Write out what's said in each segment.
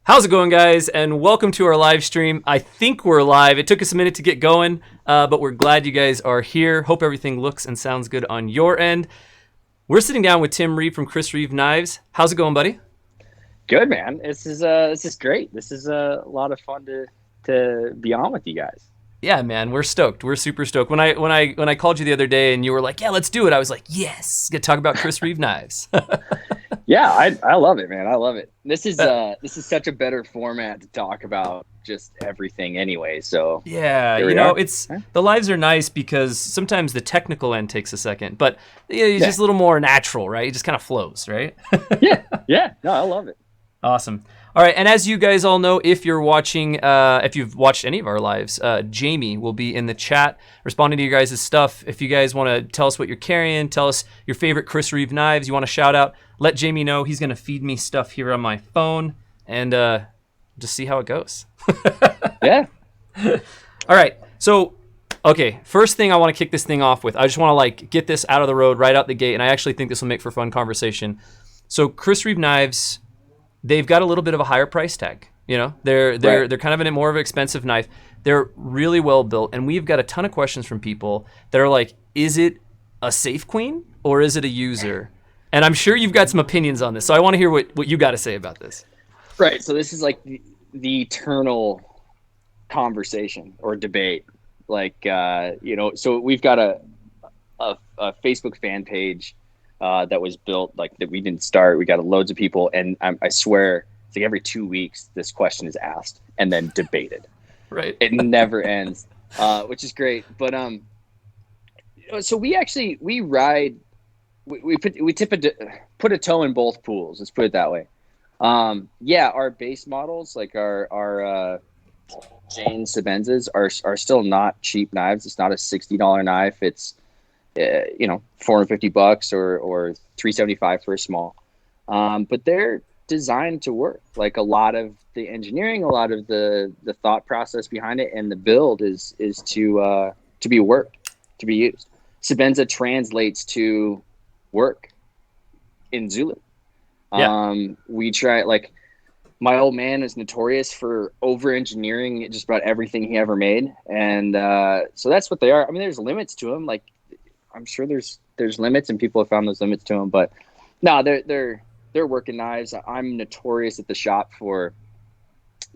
How's it going, guys? And welcome to our live stream. I think we're live. It took us a minute to get going, but we're glad you guys are here. Hope everything looks and sounds good on your end. We're sitting down with Tim Reeve from Reeve Knives. How's it going, buddy? Good, man. This is great. This is a lot of fun to be on with you guys. Yeah, man, we're stoked. We're super stoked. When I called you the other day and you were like, "Yeah, let's do it," I was like, "Yes, get to talk about Reeve Knives." Yeah, I love it, man. I love it. This is such a better format to talk about just everything anyway. So yeah, it's the lives are nice because sometimes the technical end takes a second, but it's just a little more natural, right? It just kind of flows, right? yeah. No, I love it. Awesome. All right, and as you guys all know, if you're watching, if you've watched any of our lives, Jamie will be in the chat responding to you guys' stuff. If you guys want to tell us what you're carrying, tell us your favorite Reeve knives, you want to shout out, let Jamie know. He's going to feed me stuff here on my phone, and just see how it goes. Yeah. All right, so, okay, first thing I want to kick this thing off with, I just want to get this out of the road right out the gate, and I actually think this will make for fun conversation. So Reeve knives, they've got a little bit of a higher price tag. They're kind of a more of an expensive knife. They're really well built, and we've got a ton of questions from people that are like, is it a safe queen or is it a user? And I'm sure you've got some opinions on this, so I want to hear what you got to say about this. Right. So this is like the eternal conversation or debate. So we've got a Facebook fan page that was built that we didn't start. We got loads of people, and I swear it's like every 2 weeks this question is asked and then debated. Right. It never ends, which is great. But so we ride. We put a toe in both pools. Let's put it that way. Our base models, like our Jane Sebenzas, are still not cheap knives. It's not a $60 knife. It's $450 or $375 for a small. But they're designed to work. Like a lot of the engineering, a lot of the thought process behind it, and the build is to be worked, to be used. Sebenza translates to work in Zulu. We try, my old man is notorious for over engineering just about everything he ever made, and so that's what they are. I mean, there's limits to them. Like, I'm sure there's limits, and people have found those limits to them. But no, they're working knives. I'm notorious at the shop for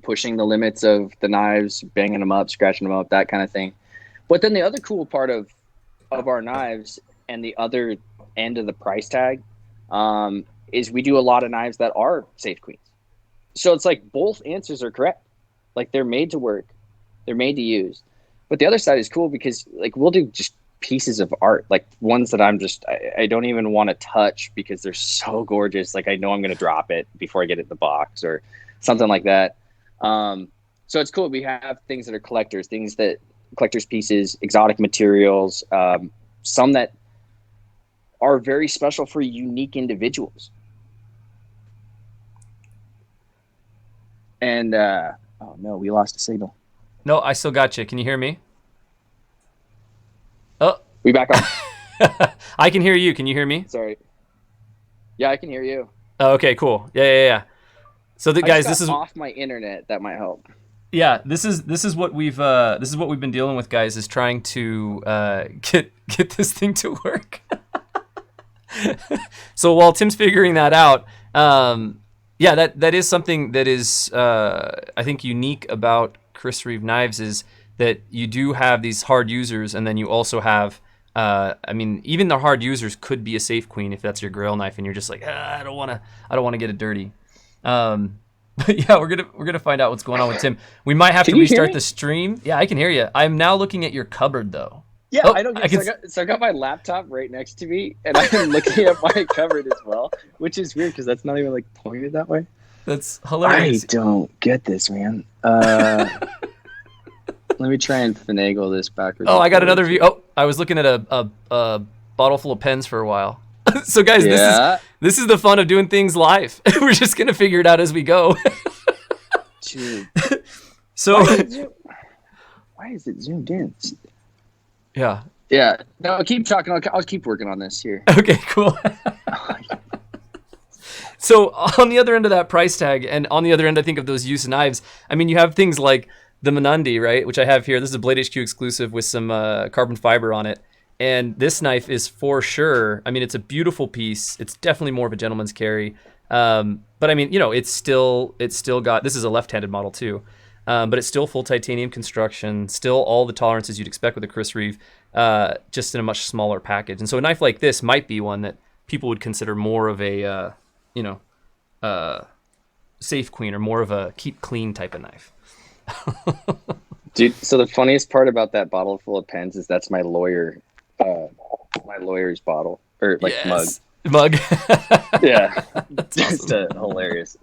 pushing the limits of the knives, banging them up, scratching them up, that kind of thing. But then the other cool part of our knives, and the other end of the price tag, is we do a lot of knives that are safe queens. So it's like both answers are correct. Like, they're made to work, they're made to use. But the other side is cool because we'll do just pieces of art, like ones that I don't even want to touch because they're so gorgeous. Like, I know I'm going to drop it before I get it in the box or something like that. So it's cool. We have things that are collectors pieces, exotic materials, some that are very special for unique individuals. And oh no, we lost a signal. No, I still got you. Can you hear me? Oh, we back on. I can hear you. Can you hear me? Sorry. Yeah, I can hear you. Oh, okay, cool. Yeah. So guys, this is off my internet. That might help. Yeah, this is what we've been dealing with, guys. Is trying to get this thing to work. So while Tim's figuring that out, that is something that is I think unique about Reeve Knives is that you do have these hard users, and then you also have, even the hard users could be a safe queen if that's your grail knife, and you're just like, I don't want to get it dirty. But yeah, we're gonna find out what's going on with Tim. We might have to restart the stream. Yeah, I can hear you. I'm now looking at your cupboard though. Yeah, I don't get. So I got my laptop right next to me, and I'm looking at my cupboard as well, which is weird because that's not even pointed that way. That's hilarious. I don't get this, man. Let me try and finagle this backwards. Oh, I got another view. Oh, I was looking at a bottle full of pens for a while. So guys, this is the fun of doing things live. We're just gonna figure it out as we go. Dude. So why is it zoomed in? Yeah. No, keep talking. I'll keep working on this here. Okay, cool. So on the other end of that price tag, and on the other end, I think of those used knives. I mean, you have things like the Menundi, right, which I have here. This is a Blade HQ exclusive with some carbon fiber on it. And this knife is for sure, I mean, it's a beautiful piece. It's definitely more of a gentleman's carry. But I mean, you know, it's still got, this is a left-handed model too. But it's still full titanium construction, still all the tolerances you'd expect with a Chris Reeve, just in a much smaller package. And so a knife like this might be one that people would consider more of a, safe queen, or more of a keep clean type of knife. Dude, so the funniest part about that bottle full of pens is that's my lawyer's bottle, or like mug. Yeah, That's just awesome. hilarious.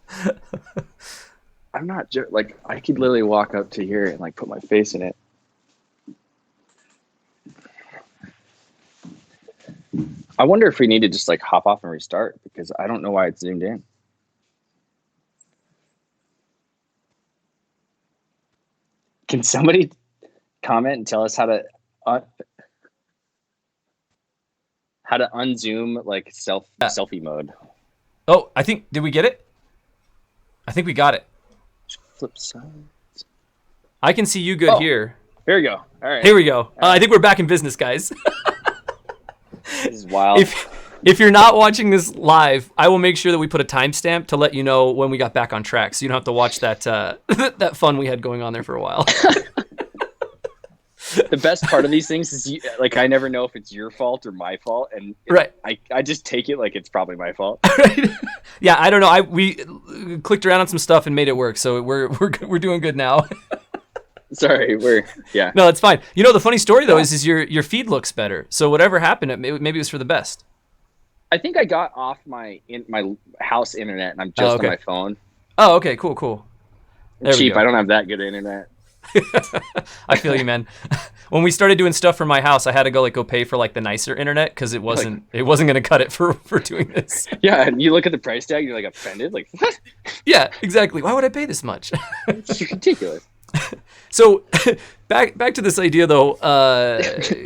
I'm not like, I could literally walk up to here and like put my face in it. I wonder if we need to just like hop off and restart, because I don't know why it's zoomed in. Can somebody comment and tell us how to unzoom like selfie mode? Oh, did we get it? I think we got it. Flip side. I can see you good here. Here we go. All right. Here we go. I think we're back in business, guys. This is wild. If you're not watching this live, I will make sure that we put a timestamp to let you know when we got back on track, so you don't have to watch that that fun we had going on there for a while. The best part of these things is like, I never know if it's your fault or my fault, and right. I just take it like it's probably my fault. Right. Yeah, I don't know. We clicked around on some stuff and made it work, so we're doing good now. Sorry, No, it's fine. You know, the funny story though is your feed looks better. So whatever happened, maybe it was for the best. I think I got off my house internet, and I'm just on my phone. Oh, okay, cool. Cheap. I don't have that good internet. I feel you, man. When we started doing stuff for my house, I had to go pay for like the nicer internet, because it wasn't going to cut it for doing this. Yeah, and you look at the price tag, you're like offended, like what? Yeah, exactly. Why would I pay this much? It's ridiculous. So back to this idea though,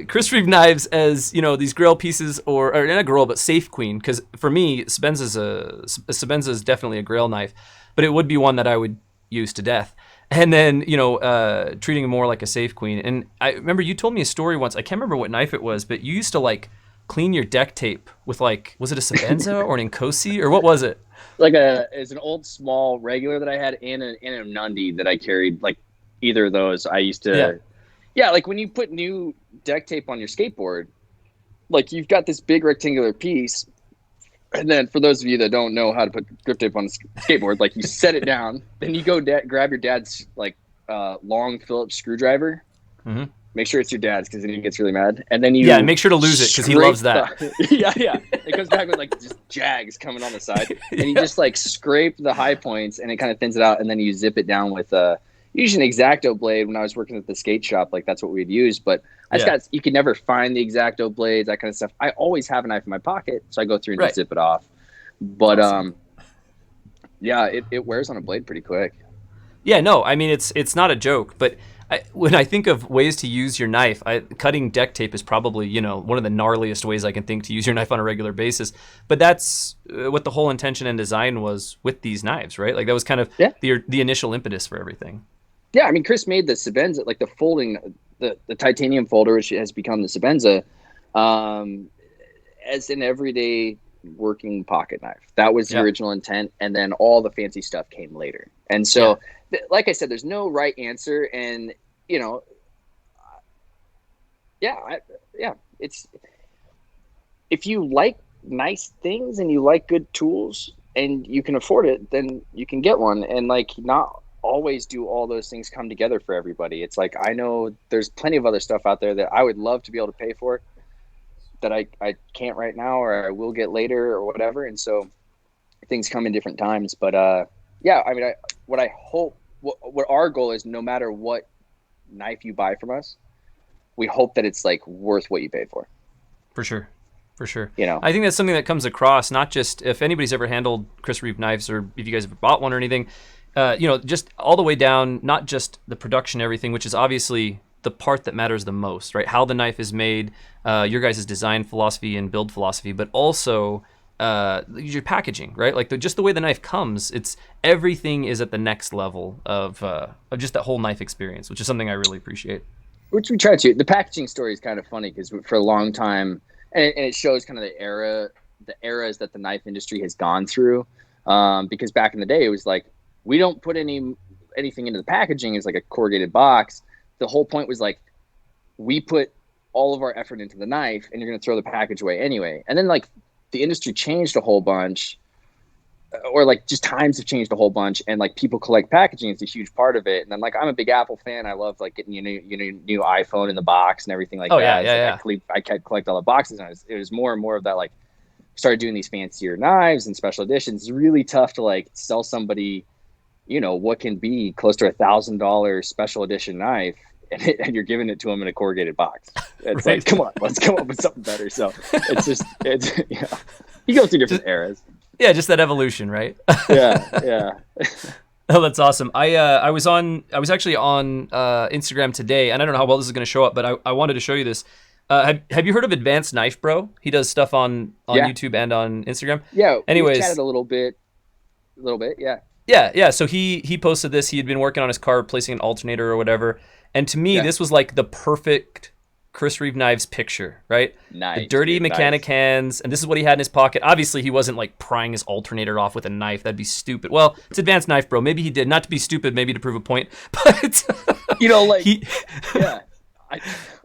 Chris Reeve knives as, you know, these grill pieces, or not a grill, but safe queen, because for me, Sebenza is definitely a grill knife, but it would be one that I would use to death. And then, you know, treating it more like a safe queen. And I remember you told me a story once, I can't remember what knife it was, but you used to like clean your deck tape with like, was it a Sebenza or an Inkosi, or what was it? Like it's an old small regular that I had, and a Nundi that I carried. Like either of those, I used to. Yeah, like when you put new deck tape on your skateboard, like you've got this big rectangular piece, and then for those of you that don't know how to put grip tape on a skateboard, like you set it down, then you go grab your dad's like long Phillips screwdriver. Mm-hmm. Make sure it's your dad's, because then he gets really mad. And then you make sure to lose it, because he loves that. Yeah. It comes back with like just jags coming on the side, and you just like scrape the high points, and it kind of thins it out, and then you zip it down with usually an X-Acto blade. When I was working at the skate shop, like that's what we'd use. But you could never find the X-Acto blades, that kind of stuff. I always have a knife in my pocket, so I go through and just zip it off. But awesome. It wears on a blade pretty quick. Yeah, no, I mean it's not a joke, but when I think of ways to use your knife, cutting deck tape is probably, you know, one of the gnarliest ways I can think to use your knife on a regular basis. But that's what the whole intention and design was with these knives, right? Like that was kind of the initial impetus for everything. Yeah, I mean, Chris made the Sebenza, like the folding, the titanium folder, which has become the Sebenza, as an everyday working pocket knife. That was the original intent, and then all the fancy stuff came later. And so, like I said, there's no right answer, and you know, it's, if you like nice things and you like good tools and you can afford it, then you can get one. And like, not always do all those things come together for everybody. It's like, I know there's plenty of other stuff out there that I would love to be able to pay for, that I can't right now, or I will get later, or whatever. And so things come in different times. But I mean, what I hope, what our goal is, no matter what knife you buy from us, we hope that it's like worth what you pay for. For sure. You know, I think that's something that comes across, not just if anybody's ever handled Chris Reeve knives, or if you guys ever bought one or anything, you know, just all the way down, not just the production, everything, which is obviously the part that matters the most, right? How the knife is made, your guys' design philosophy and build philosophy, but also your packaging, right? Like just the way the knife comes, everything is at the next level of just that whole knife experience, which is something I really appreciate. Which we try to. The packaging story is kind of funny because for a long time, and it shows kind of the eras that the knife industry has gone through. Because back in the day, it was like, we don't put anything into the packaging. It's like a corrugated box. The whole point was like, we put all of our effort into the knife, and you're going to throw the package away anyway. And then like the industry changed a whole bunch, or like just times have changed a whole bunch, and like people collect packaging. It's a huge part of it. And then like, I'm a big Apple fan. I love like getting new iPhone in the box and everything like that. I collect all the boxes, and it was more and more of that. Like, started doing these fancier knives and special editions. It's really tough to like sell somebody, what can be close to $1,000 special edition knife, and you're giving it to them in a corrugated box. It's right. Like, come on, let's come up with something better. So you go through different eras. Yeah, just that evolution, right? Yeah. Oh, that's awesome. I was actually on Instagram today, and I don't know how well this is going to show up, but I wanted to show you this. Have you heard of Advanced Knife Bro? He does stuff on YouTube and on Instagram. Yeah. Anyways, we chatted a little bit. Yeah. Yeah. So he posted this. He had been working on his car, replacing an alternator or whatever. And to me, this was like the perfect Chris Reeve Knives picture, right? Nice. The dirty mechanic hands, and this is what he had in his pocket. Obviously, he wasn't like prying his alternator off with a knife. That'd be stupid. Well, it's Advanced Knife Bro. Maybe he did, not to be stupid, maybe to prove a point. But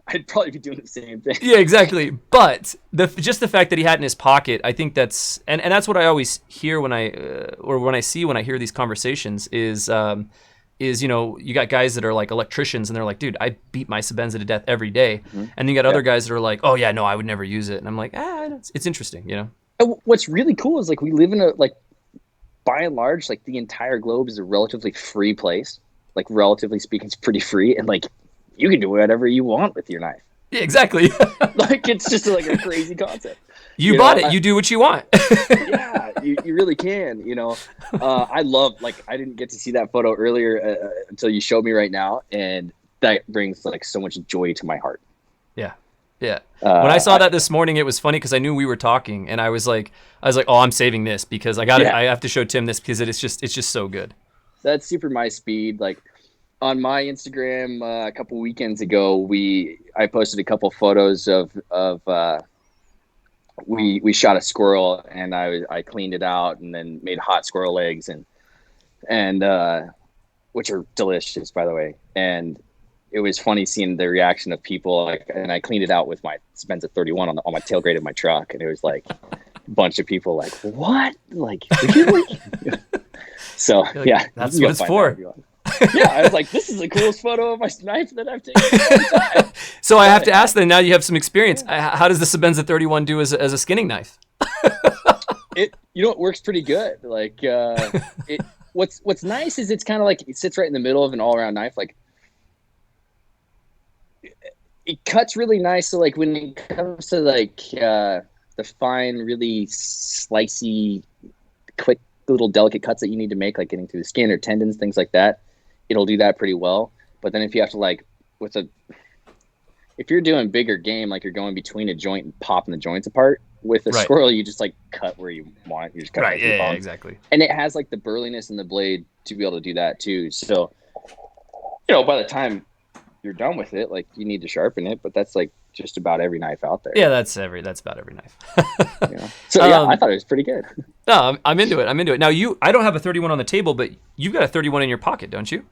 I'd probably be doing the same thing. Yeah, exactly. But just the fact that he had it in his pocket, I think that's and that's what I always hear when I hear these conversations is you got guys that are like electricians and they're like, dude, I beat my Sebenza to death every day. Mm-hmm. And then you got other guys that are like, oh yeah, no, I would never use it. And I'm like, it's interesting, And what's really cool is like we live in a, like, by and large, like the entire globe is a relatively free place. Like, relatively speaking, it's pretty free, and like you can do whatever you want with your knife. Yeah, exactly. Like, it's just like a crazy concept. You bought it. You do what you want. Yeah, you really can. I love, like, I didn't get to see that photo earlier until you showed me right now, and that brings like so much joy to my heart. Yeah. When I saw that this morning, it was funny because I knew we were talking, and I was like, oh, I'm saving this because I have to show Tim this because it's just so good. That's super my speed. Like, on my Instagram a couple weekends ago, I posted a couple photos of we shot a squirrel, and I cleaned it out and then made hot squirrel legs and which are delicious, by the way. And it was funny seeing the reaction of people. Like, and I cleaned it out with my Sebenza 31 on my tailgate of my truck, and it was like a bunch of people like, what? Like, really? So like, yeah, that's what it's for. Yeah, I was like, this is the coolest photo of my knife that I've taken in a long time. So I have to ask then, now you have some experience. How does the Sebenza 31 do as a skinning knife? It works pretty good. Like, what's nice is it's kind of like it sits right in the middle of an all-around knife. Like, it cuts really nice. So like when it comes to like the fine, really slicey, quick little delicate cuts that you need to make, like getting through the skin or tendons, things like that, it'll do that pretty well. But then if you have to, like, if you're doing bigger game, like you're going between a joint and popping the joints apart, with a squirrel, you just like cut where you want. You just cut right. Yeah, exactly. And it has like the burliness in the blade to be able to do that too. So, by the time you're done with it, like, you need to sharpen it, but that's like just about every knife out there. Yeah, that's about every knife. So I thought it was pretty good. No, I'm into it. Now I don't have a 31 on the table, but you've got a 31 in your pocket, don't you?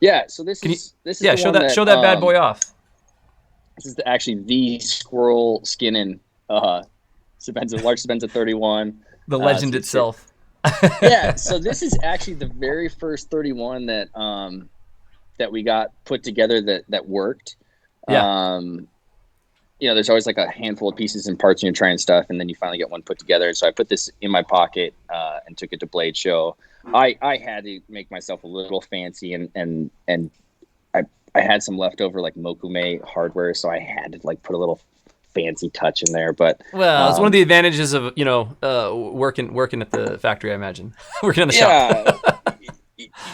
Yeah. So this is show that bad boy off. This is actually the Squirrel Skin Sebenza, large Sebenza 31. The legend itself. Yeah. So this is actually the very first 31 that we got put together that worked. Yeah. There's always like a handful of pieces and parts when you're trying stuff, and then you finally get one put together. So I put this in my pocket and took it to Blade Show. I had to make myself a little fancy, and I had some leftover like Mokume hardware, so I had to like put a little fancy touch in there. But it's one of the advantages of working at the factory, I imagine. Working on the shop.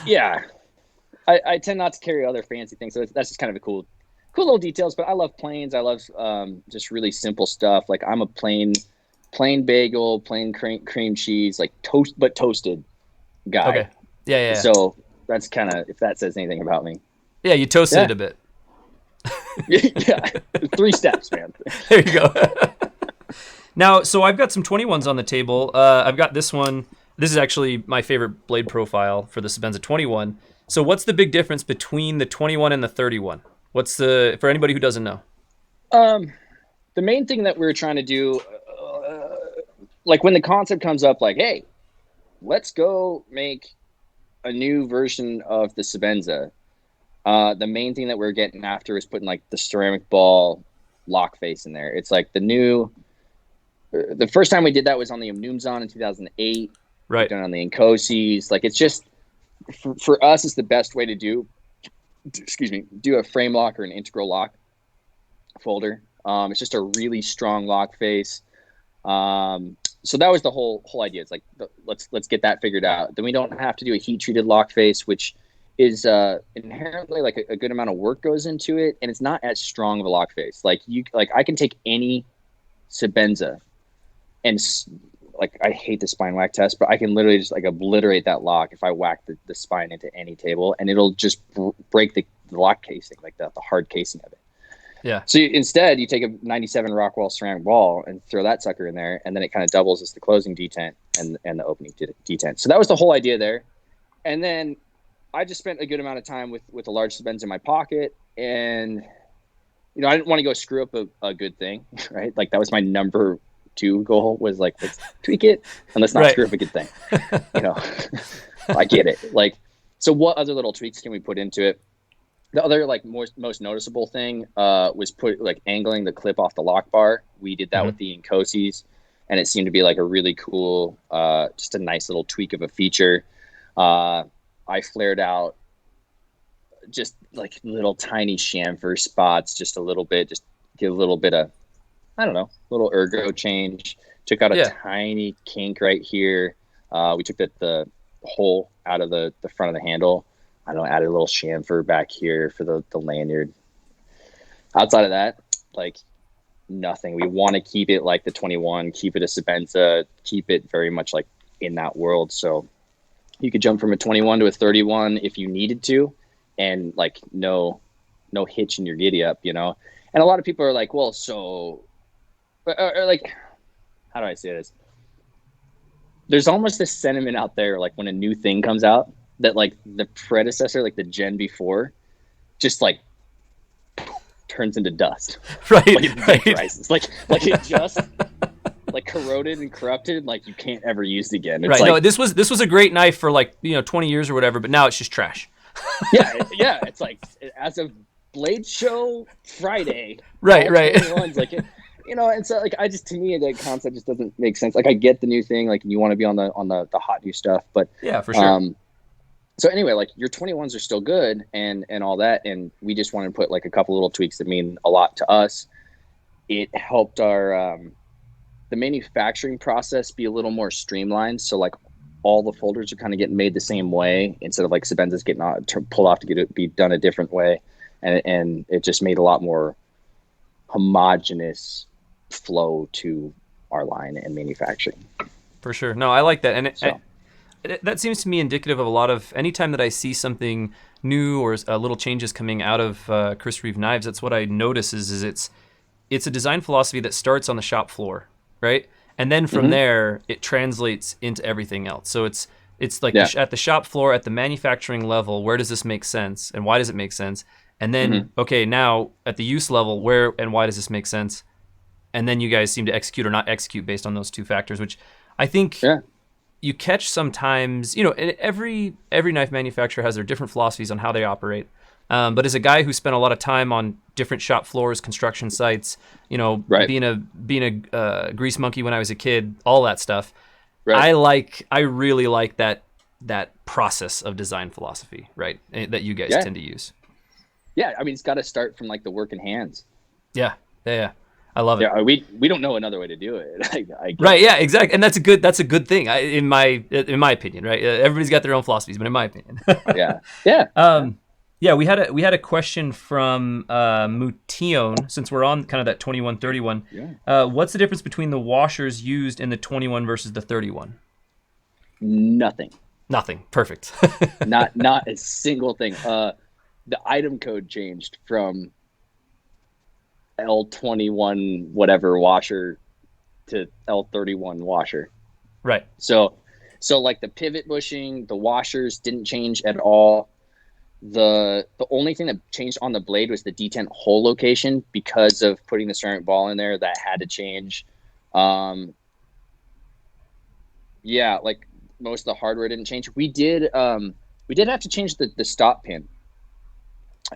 Yeah. I tend not to carry other fancy things, so that's just kind of a cool little details. But I love planes. I love just really simple stuff. Like, I'm a plain plain bagel, plain cream cheese, like toasted guy. Okay. Yeah. So that's kind of, if that says anything about me. Yeah, you toasted it a bit. Yeah, 3 steps, man. There you go. Now, so I've got some 21s on the table. I've got this one. This is actually my favorite blade profile for the Sebenza 21. So what's the big difference between the 21 and the 31? What's for anybody who doesn't know? The main thing that we're trying to do, like when the concept comes up, like, hey, let's go make a new version of the Sebenza. The main thing that we're getting after is putting like the ceramic ball lock face in there. It's like the first time we did that was on the Umnumzon in 2008. Right. We've done it on the Inkosis. Like, it's just, for us, it's the best way to do a frame lock or an integral lock folder. It's just a really strong lock face. So that was the whole idea. It's like, let's get that figured out. Then we don't have to do a heat treated lock face, which is inherently like a good amount of work goes into it, and it's not as strong of a lock face. Like I can take any Sebenza and like, I hate the spine whack test, but I can literally just like obliterate that lock if I whack the spine into any table, and it'll just break the lock casing, like the hard casing of it. Yeah. So instead, you take a 97 Rockwell ceramic ball and throw that sucker in there, and then it kind of doubles as the closing detent and the opening detent. So that was the whole idea there. And then I just spent a good amount of time with a large Sebenza in my pocket, and I didn't want to go screw up a good thing, right? Like, that was my number 2 goal, was like, let's tweak it and let's not screw up a good thing. I get it. Like, so what other little tweaks can we put into it? The other like most noticeable thing was angling the clip off the lock bar. We did that with the Inkosis, and it seemed to be like a really cool, just a nice little tweak of a feature. I flared out just like little tiny chamfer spots, just a little bit, just give a little bit of, I don't know, little ergo change. Took out a tiny kink right here. We took the hole out of the front of the handle. I don't know, added a little chamfer back here for the lanyard. Outside of that, like, nothing. We want to keep it like the 21, keep it a Sebenza, keep it very much like in that world. So you could jump from a 21 to a 31 if you needed to, and like no hitch in your giddy up, And a lot of people are like, well, so, or like, how do I say this? There's almost this sentiment out there, like when a new thing comes out, that like the predecessor, like the gen before, just like turns into dust. Right. Like it vaporizes. Like it just like corroded and corrupted, like you can't ever use it again. It's right. Like, no, this was a great knife for like 20 years or whatever, but now it's just trash. yeah. It's like, as of Blade Show Friday. Right. Like and so like to me that concept just doesn't make sense. Like, I get the new thing, like you want to be on the hot new stuff, but yeah, for sure. So anyway, like your 21s are still good and all that, and we just wanted to put like a couple little tweaks that mean a lot to us. It helped our the manufacturing process be a little more streamlined. So like all the folders are kind of getting made the same way instead of like Sebenza's getting pulled off to be done a different way, and it just made a lot more homogeneous flow to our line and manufacturing. For sure. No, I like that, and that seems to me indicative of a lot of, anytime that I see something new or little changes coming out of Chris Reeve Knives, that's what I notice is it's a design philosophy that starts on the shop floor, right? And then from there, it translates into everything else. So it's like at the shop floor, at the manufacturing level, where does this make sense? And why does it make sense? And then, okay, now at the use level, where and why does this make sense? And then you guys seem to execute or not execute based on those two factors, which I think you catch sometimes. Every knife manufacturer has their different philosophies on how they operate. But as a guy who spent a lot of time on different shop floors, construction sites, being a grease monkey when I was a kid, all that stuff, I really like that process of design philosophy, right? That you guys tend to use. Yeah, I mean, it's got to start from like the working hands. Yeah. I love it. Yeah, we don't know another way to do it. Right. Yeah. Exactly. And that's a good thing, in my opinion. Right. Everybody's got their own philosophies, but in my opinion. Yeah. Yeah, we had a question from Mution, since we're on kind of that 2131. Yeah. What's the difference between the washers used in the 21 versus the 31? Nothing. Nothing. Perfect. Not a single thing. The item code changed from L21 whatever washer to L31 washer. Right. So like the pivot bushing, the washers didn't change at all. The only thing that changed on the blade was the detent hole location because of putting the ceramic ball in there. That had to change. Yeah, like most of the hardware didn't change. We did have to change the stop pin.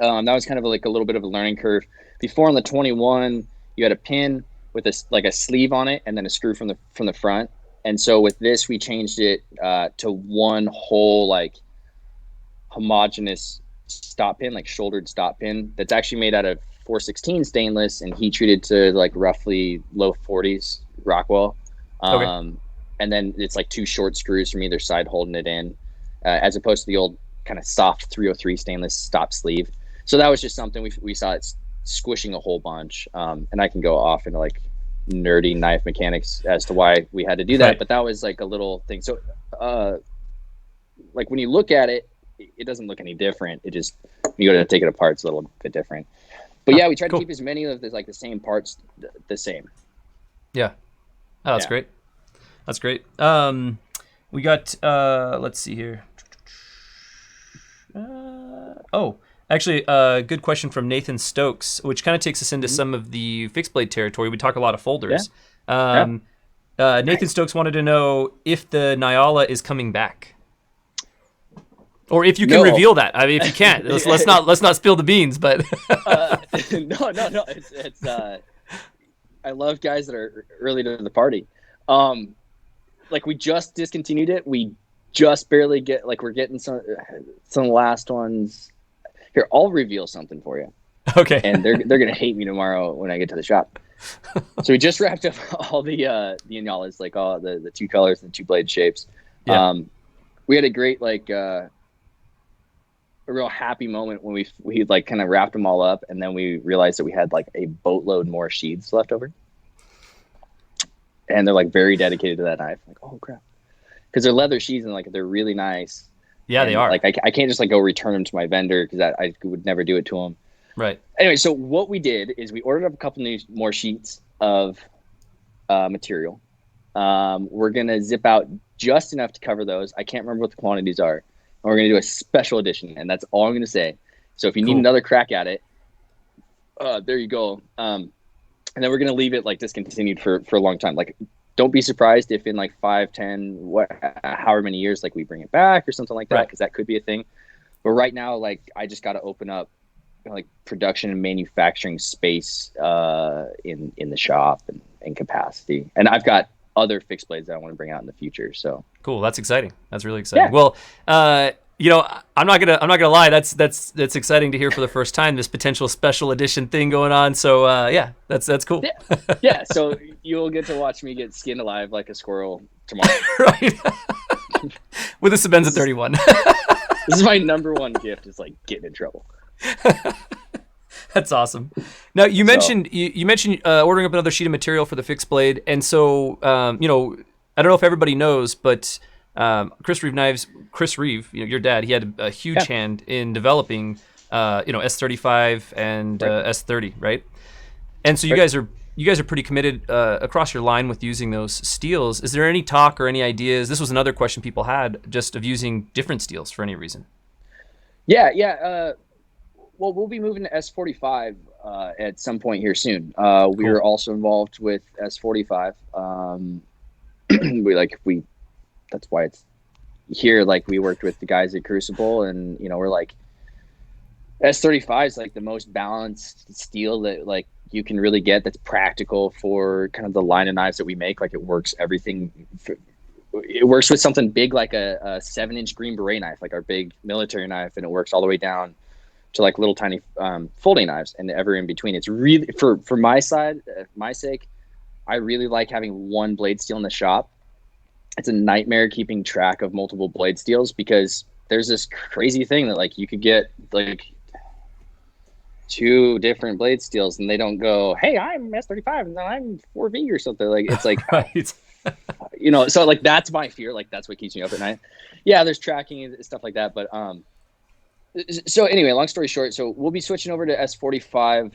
That was kind of like a little bit of a learning curve. Before on the 21, you had a pin with a sleeve on it and then a screw from the front. And so with this, we changed it to one whole like homogeneous stop pin, like shouldered stop pin that's actually made out of 416 stainless and heat treated to like roughly low 40s Rockwell. Okay. And then it's like two short screws from either side holding it in, as opposed to the old kind of soft 303 stainless stop sleeve. So that was just something we saw it squishing a whole bunch. And I can go off into like nerdy knife mechanics as to why we had to do that, Right. but that was like a little thing. So like when you look at it, it doesn't look any different. It just, you go to take it apart, it's a little bit different. But yeah, we tried cool. to keep as many of the same parts the same. Yeah. Oh, that's Yeah. great. That's great. We got, let's see here. Actually, good question from Nathan Stokes, which kind of takes us into some of the fixed blade territory. We talk a lot of folders. Nathan Stokes wanted to know if the Nyala is coming back, or if you can reveal that. I mean, if you can't, let's not spill the beans. But no, it's I love guys that are early to the party. Like we just discontinued it. We just barely get, like, we're getting some of the last ones. Here, I'll reveal something for you. Okay. And they're gonna hate me tomorrow when I get to the shop. So we just wrapped up all the Inyalas, like all the two colors and two blade shapes. Yeah. We had a great a real happy moment when we like kind of wrapped them all up, and then we realized that we had like a boatload more sheaths left over. And they're like very dedicated to that knife. Like, oh crap, because they're leather sheaths and like they're really nice. Yeah, and, they are. Like I can't just like go return them to my vendor because I would never do it to them. Right. Anyway, so what we did is we ordered up a couple more sheets of material. We're gonna zip out just enough to cover those. I can't remember what the quantities are. And we're gonna do a special edition, and that's all I'm gonna say. So if you need another crack at it, there you go. And then we're gonna leave it like discontinued for a long time. Like, don't be surprised if in like 5, 10, however many years, like we bring it back or something like that, because that could be a thing. But right now, like I just got to open up like production and manufacturing space in the shop and capacity. And I've got other fixed blades that I want to bring out in the future. So cool. That's exciting. That's really exciting. Yeah. Well, I'm not gonna lie. That's exciting to hear for the first time, this potential special edition thing going on. So yeah, that's cool. Yeah. So you'll get to watch me get skinned alive like a squirrel tomorrow. Right. With a Sebenza 31. This is my number one gift, is like getting in trouble. That's awesome. Now you mentioned ordering up another sheet of material for the fixed blade, and so I don't know if everybody knows, but Chris Reeve, your dad, he had a huge hand in developing S35 and S30, right? And so you guys are pretty committed across your line with using those steels. Is there any talk or any ideas? This was another question people had, just of using different steels for any reason. Yeah. Well, we'll be moving to S45 at some point here soon. We are also involved with S45. That's why it's here. Like, we worked with the guys at Crucible, and we're like, S35 is like the most balanced steel that like you can really get, that's practical for kind of the line of knives that we make. Like, it works it works with something big like a 7-inch Green Beret knife, like our big military knife, and it works all the way down to like little tiny folding knives and ever in between. It's really, for my side, my sake, I really like having one blade steel in the shop. It's a nightmare keeping track of multiple blade steels, because there's this crazy thing that like you could get like two different blade steels, and they don't go, hey, I'm S35 and I'm 4V or something. Like, it's like, Right. so like, that's my fear. Like, that's what keeps me up at night. Yeah, there's tracking and stuff like that. But so anyway, long story short, so we'll be switching over to S45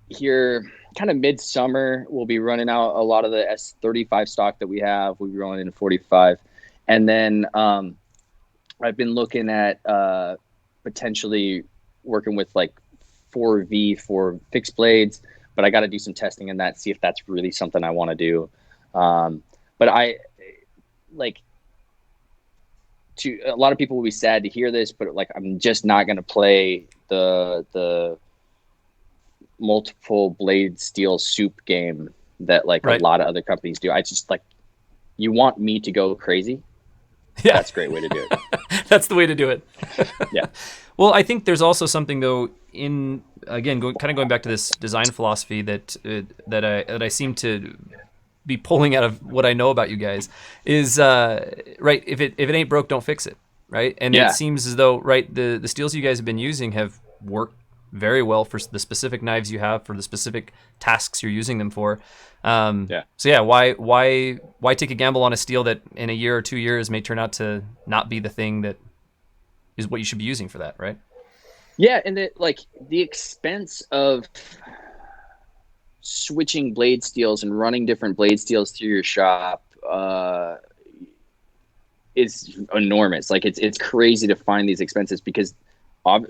here kind of midsummer. We'll be running out a lot of the S35 stock that we have. We'll be rolling into 45. And then I've been looking at potentially working with like 4V for fixed blades, but I got to do some testing in that, see if that's really something I want to do. But I like to, a lot of people will be sad to hear this, but like, I'm just not going to play the multiple blade steel soup game that like Right. a lot of other companies do. I just like, you want me to go crazy? Yeah. That's a great way to do it. That's the way to do it. Yeah. Well, I think there's also something though in, again, going back to this design philosophy that I seem to be pulling out of what I know about you guys is right. If it ain't broke, don't fix it. Right. And Yeah. it seems as though, right, the steels you guys have been using have worked very well for the specific knives you have, for the specific tasks you're using them for. Yeah. So yeah, why take a gamble on a steel that in a year or 2 years may turn out to not be the thing that is what you should be using for that, right? Yeah. And the expense of switching blade steels and running different blade steels through your shop is enormous. Like, it's crazy to find these expenses, because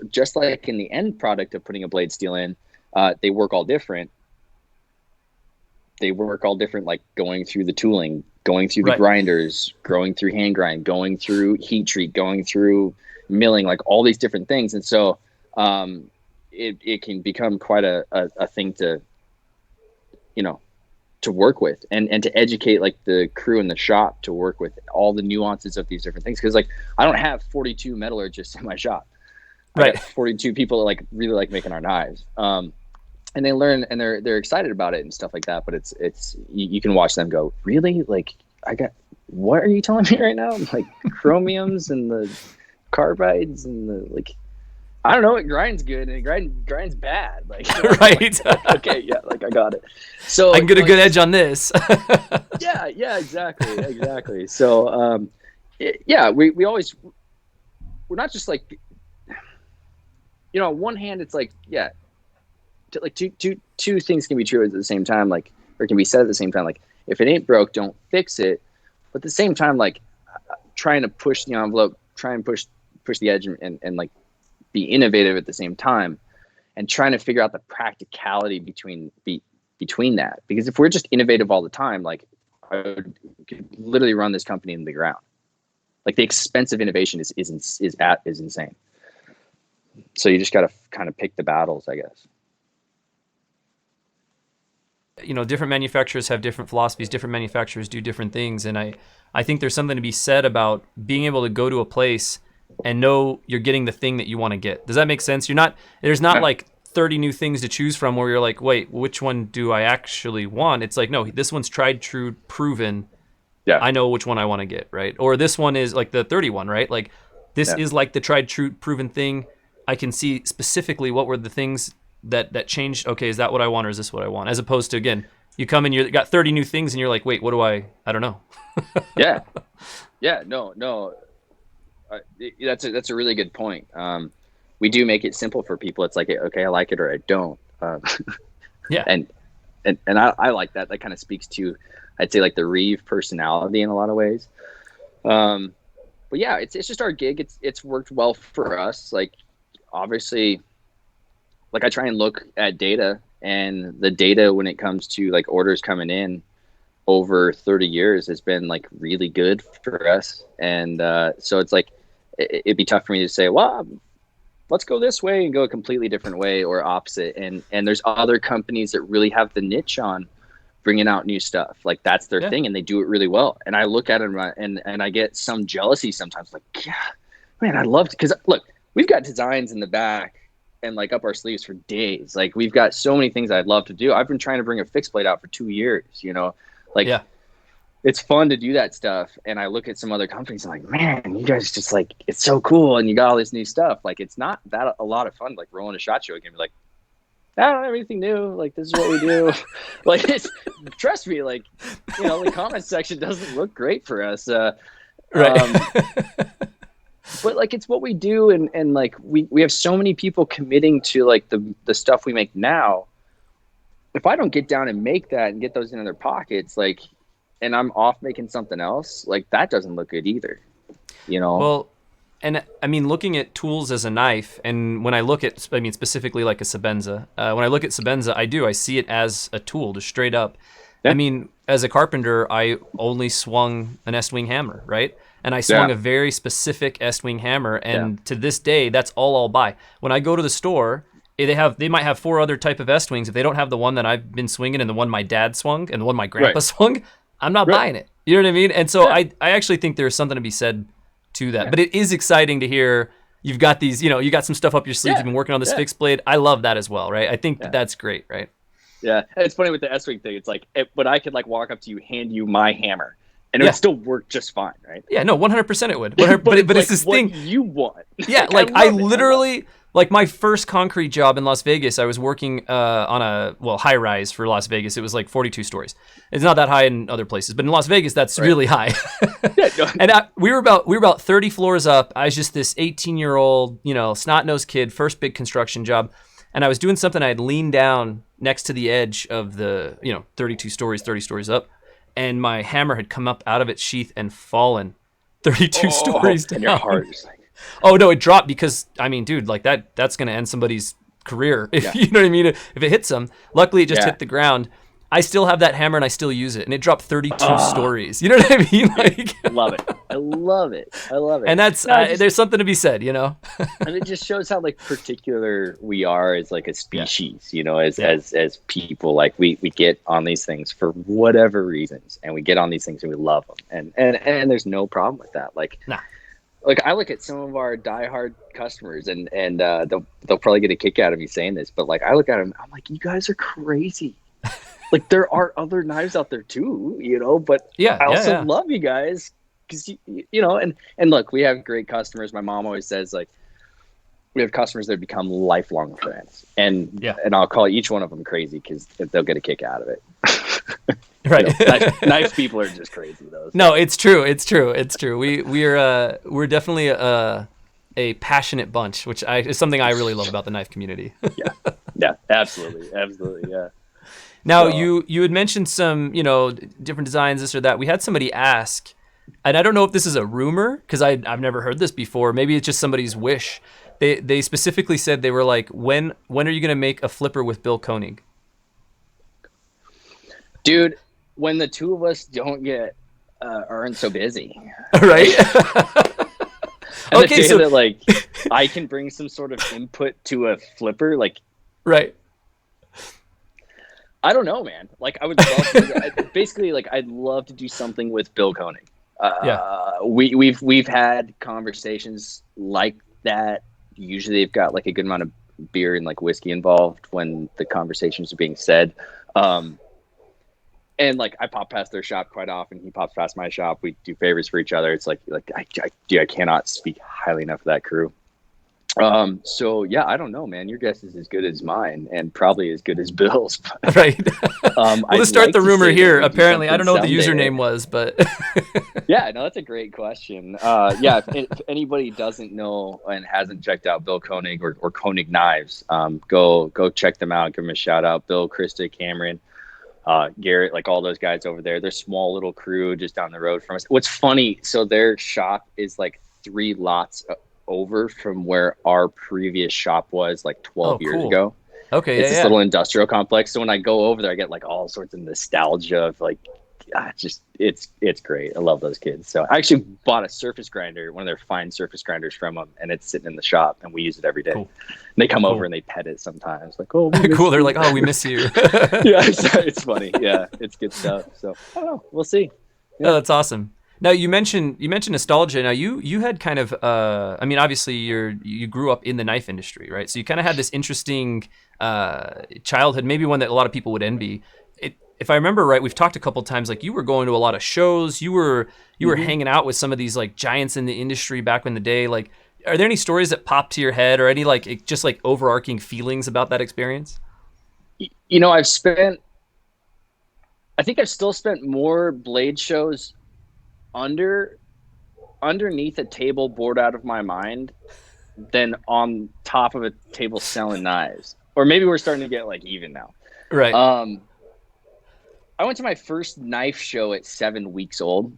just like in the end product of putting a blade steel in, they work all different. They work all different, like going through the tooling, going through the Right. grinders, going through hand grind, going through heat treat, going through milling, like all these different things. And so it can become quite a thing to, to work with, and to educate like the crew in the shop to work with all the nuances of these different things. Cause like, I don't have 42 metallurgists in my shop. I Right. got 42 people that like really like making our knives. And they learn, and they're excited about it and stuff like that. But it's you can watch them go, really? Like, what are you telling me right now? Like, chromiums and the carbides and the, like, I don't know, it grinds good and it grinds bad. Like, Right. okay, yeah, like, I got it. So I can get a like, good edge on this. yeah, exactly. So yeah, we always, we're not just like, on one hand, it's like, yeah, like two things can be true at the same time, like, or can be said at the same time. Like, if it ain't broke, don't fix it. But at the same time, like, trying to push the envelope, try and push the edge, and like, be innovative at the same time, and trying to figure out the practicality between that. Because if we're just innovative all the time, like, I could literally run this company into the ground. Like, the expense of innovation is insane. So you just got to kind of pick the battles, I guess. Different manufacturers have different philosophies, different manufacturers do different things, and I think there's something to be said about being able to go to a place and know you're getting the thing that you want to get. Does that make sense? There's not like 30 new things to choose from where you're like, wait, which one do I actually want? It's like, no, this one's tried, true, proven. Yeah. I know which one I want to get, right? Or this one is like the 31, right? Like, this is like the tried, true, proven thing. I can see specifically what were the things that changed. Okay, is that what I want, or is this what I want? As opposed to, again, you come and you got 30 new things and you're like, wait, what do I don't know. Yeah. No. That's a really good point. We do make it simple for people. It's like, okay, I like it or I don't. Yeah. And I like that. That kind of speaks to, I'd say, like, the Reeve personality in a lot of ways. But yeah, it's just our gig. It's worked well for us. Like, obviously, like, I try and look at data, and the data when it comes to like orders coming in over 30 years has been like really good for us. And so it's like, it'd be tough for me to say, well, let's go this way and go a completely different way or opposite. And there's other companies that really have the niche on bringing out new stuff. Like, that's their thing, and they do it really well. And I look at them and I get some jealousy sometimes. Like, yeah, man, I love it. Because look, we've got designs in the back and like up our sleeves for days. Like, we've got so many things I'd love to do. I've been trying to bring a fixed blade out for 2 years, like, yeah. It's fun to do that stuff. And I look at some other companies and I'm like, man, you guys just, like, it's so cool. And you got all this new stuff. Like, it's not that a lot of fun, like rolling a SHOT Show again. Like, I don't have anything new. Like, this is what we do. Like, trust me, like, the comment section doesn't look great for us. Right. But like, it's what we do. And like, we have so many people committing to like the stuff we make now. If I don't get down and make that and get those into their pockets, like, and I'm off making something else, like, that doesn't look good either, Well, and I mean, looking at tools as a knife, and when I look at, I mean, specifically like a Sebenza, when I look at Sebenza, I see it as a tool, just straight up. Yeah. I mean, as a carpenter, I only swung an S-wing hammer, right? And I swung a very specific S-wing hammer, and to this day, that's all I'll buy. When I go to the store, they might have 4 other type of S-wings. If they don't have the one that I've been swinging and the one my dad swung and the one my grandpa swung, I'm not buying it. You know what I mean? And so I actually think there's something to be said to that. But it is exciting to hear you've got these, you got some stuff up your sleeve. You've been working on this fixed blade. I love that as well, right? I think that's great, right? Yeah, and it's funny with the S-wing thing. It's like, but I could like walk up to you, hand you my hammer, and it would still work just fine, right? Yeah, no, 100% it would. But it's like, this what thing you want. Yeah, like I literally, like my first concrete job in Las Vegas, I was working on a high rise for Las Vegas. It was like 42 stories. It's not that high in other places, but in Las Vegas, that's really high. And we were about 30 floors up. I was just this 18-year-old, snot-nosed kid, first big construction job. And I was doing something. I had leaned down next to the edge of the, 32 stories, 30 stories up. And my hammer had come up out of its sheath and fallen 32 stories down. And your heart is like... Oh, no, it dropped because, I mean, dude, like that's going to end somebody's career. If you know what I mean? If it hits them. Luckily, it just hit the ground. I still have that hammer and I still use it. And it dropped 32 stories. You know what I mean? Like, love it. I love it. And that's, there's something to be said, And it just shows how like particular we are as like a species, as people. Like we get on these things for whatever reasons, and we get on these things and we love them. And there's no problem with that. Like, Like I look at some of our diehard customers, and they'll probably get a kick out of me saying this, but like I look at them, I'm like, you guys are crazy. Like there are other knives out there too, but I also love you guys because and look, we have great customers. My mom always says like we have customers that become lifelong friends, and I'll call each one of them crazy because they'll get a kick out of it. Right. Knife people are just crazy though. So. No, it's true. We're definitely a passionate bunch, which is something I really love about the knife community. Yeah, absolutely, yeah. Now you had mentioned some different designs, this or that. We had somebody ask, and I don't know if this is a rumor because I've never heard this before. Maybe it's just somebody's wish. They specifically said they were like, when are you gonna make a flipper with Bill Koenig? Dude, when the two of us don't get aren't so busy, right? And okay, so that like I can bring some sort of input to a flipper, like right. I don't know, man. Like I would love to, basically like I'd love to do something with Bill Koenig. We've had conversations like that. Usually they've got like a good amount of beer and like whiskey involved when the conversations are being said. And like I pop past their shop quite often. He pops past my shop. We do favors for each other. It's like I cannot speak highly enough of that crew. So yeah, I don't know, man. Your guess is as good as mine, and probably as good as Bill's. Right. Let's start the rumor here. Apparently, I don't know what the username was, but yeah, no, that's a great question. If anybody doesn't know and hasn't checked out Bill Koenig or Koenig Knives, go check them out. Give them a shout out. Bill, Krista, Cameron, Garrett, like all those guys over there. They're small little crew just down the road from us. What's funny, so their shop is like 3 lots over from where our previous shop was like 12 years ago. Okay, it's this little industrial complex. So when I go over there, I get like all sorts of nostalgia of like, it's great. I love those kids. So I actually bought a surface grinder, one of their fine surface grinders from them, and it's sitting in the shop, and we use it every day. Cool. And they come over and they pet it sometimes. Like, oh, cool. They're like, oh, we miss you. Yeah, it's funny. Yeah, it's good stuff. So I don't know. We'll see. Yeah. Oh, that's awesome. Now you mentioned nostalgia. Now you had kind of I mean, obviously you grew up in the knife industry, right? So you kind of had this interesting childhood, maybe one that a lot of people would envy. If I remember right, we've talked a couple times. Like you were going to a lot of shows. You were hanging out with some of these like giants in the industry back in the day. Like, are there any stories that pop to your head, or any like just like overarching feelings about that experience? I've spent, I think I've still spent more blade shows underneath a table bored out of my mind than on top of a table selling knives. Or maybe we're starting to get like even now. Right. I went to my first knife show at 7 weeks old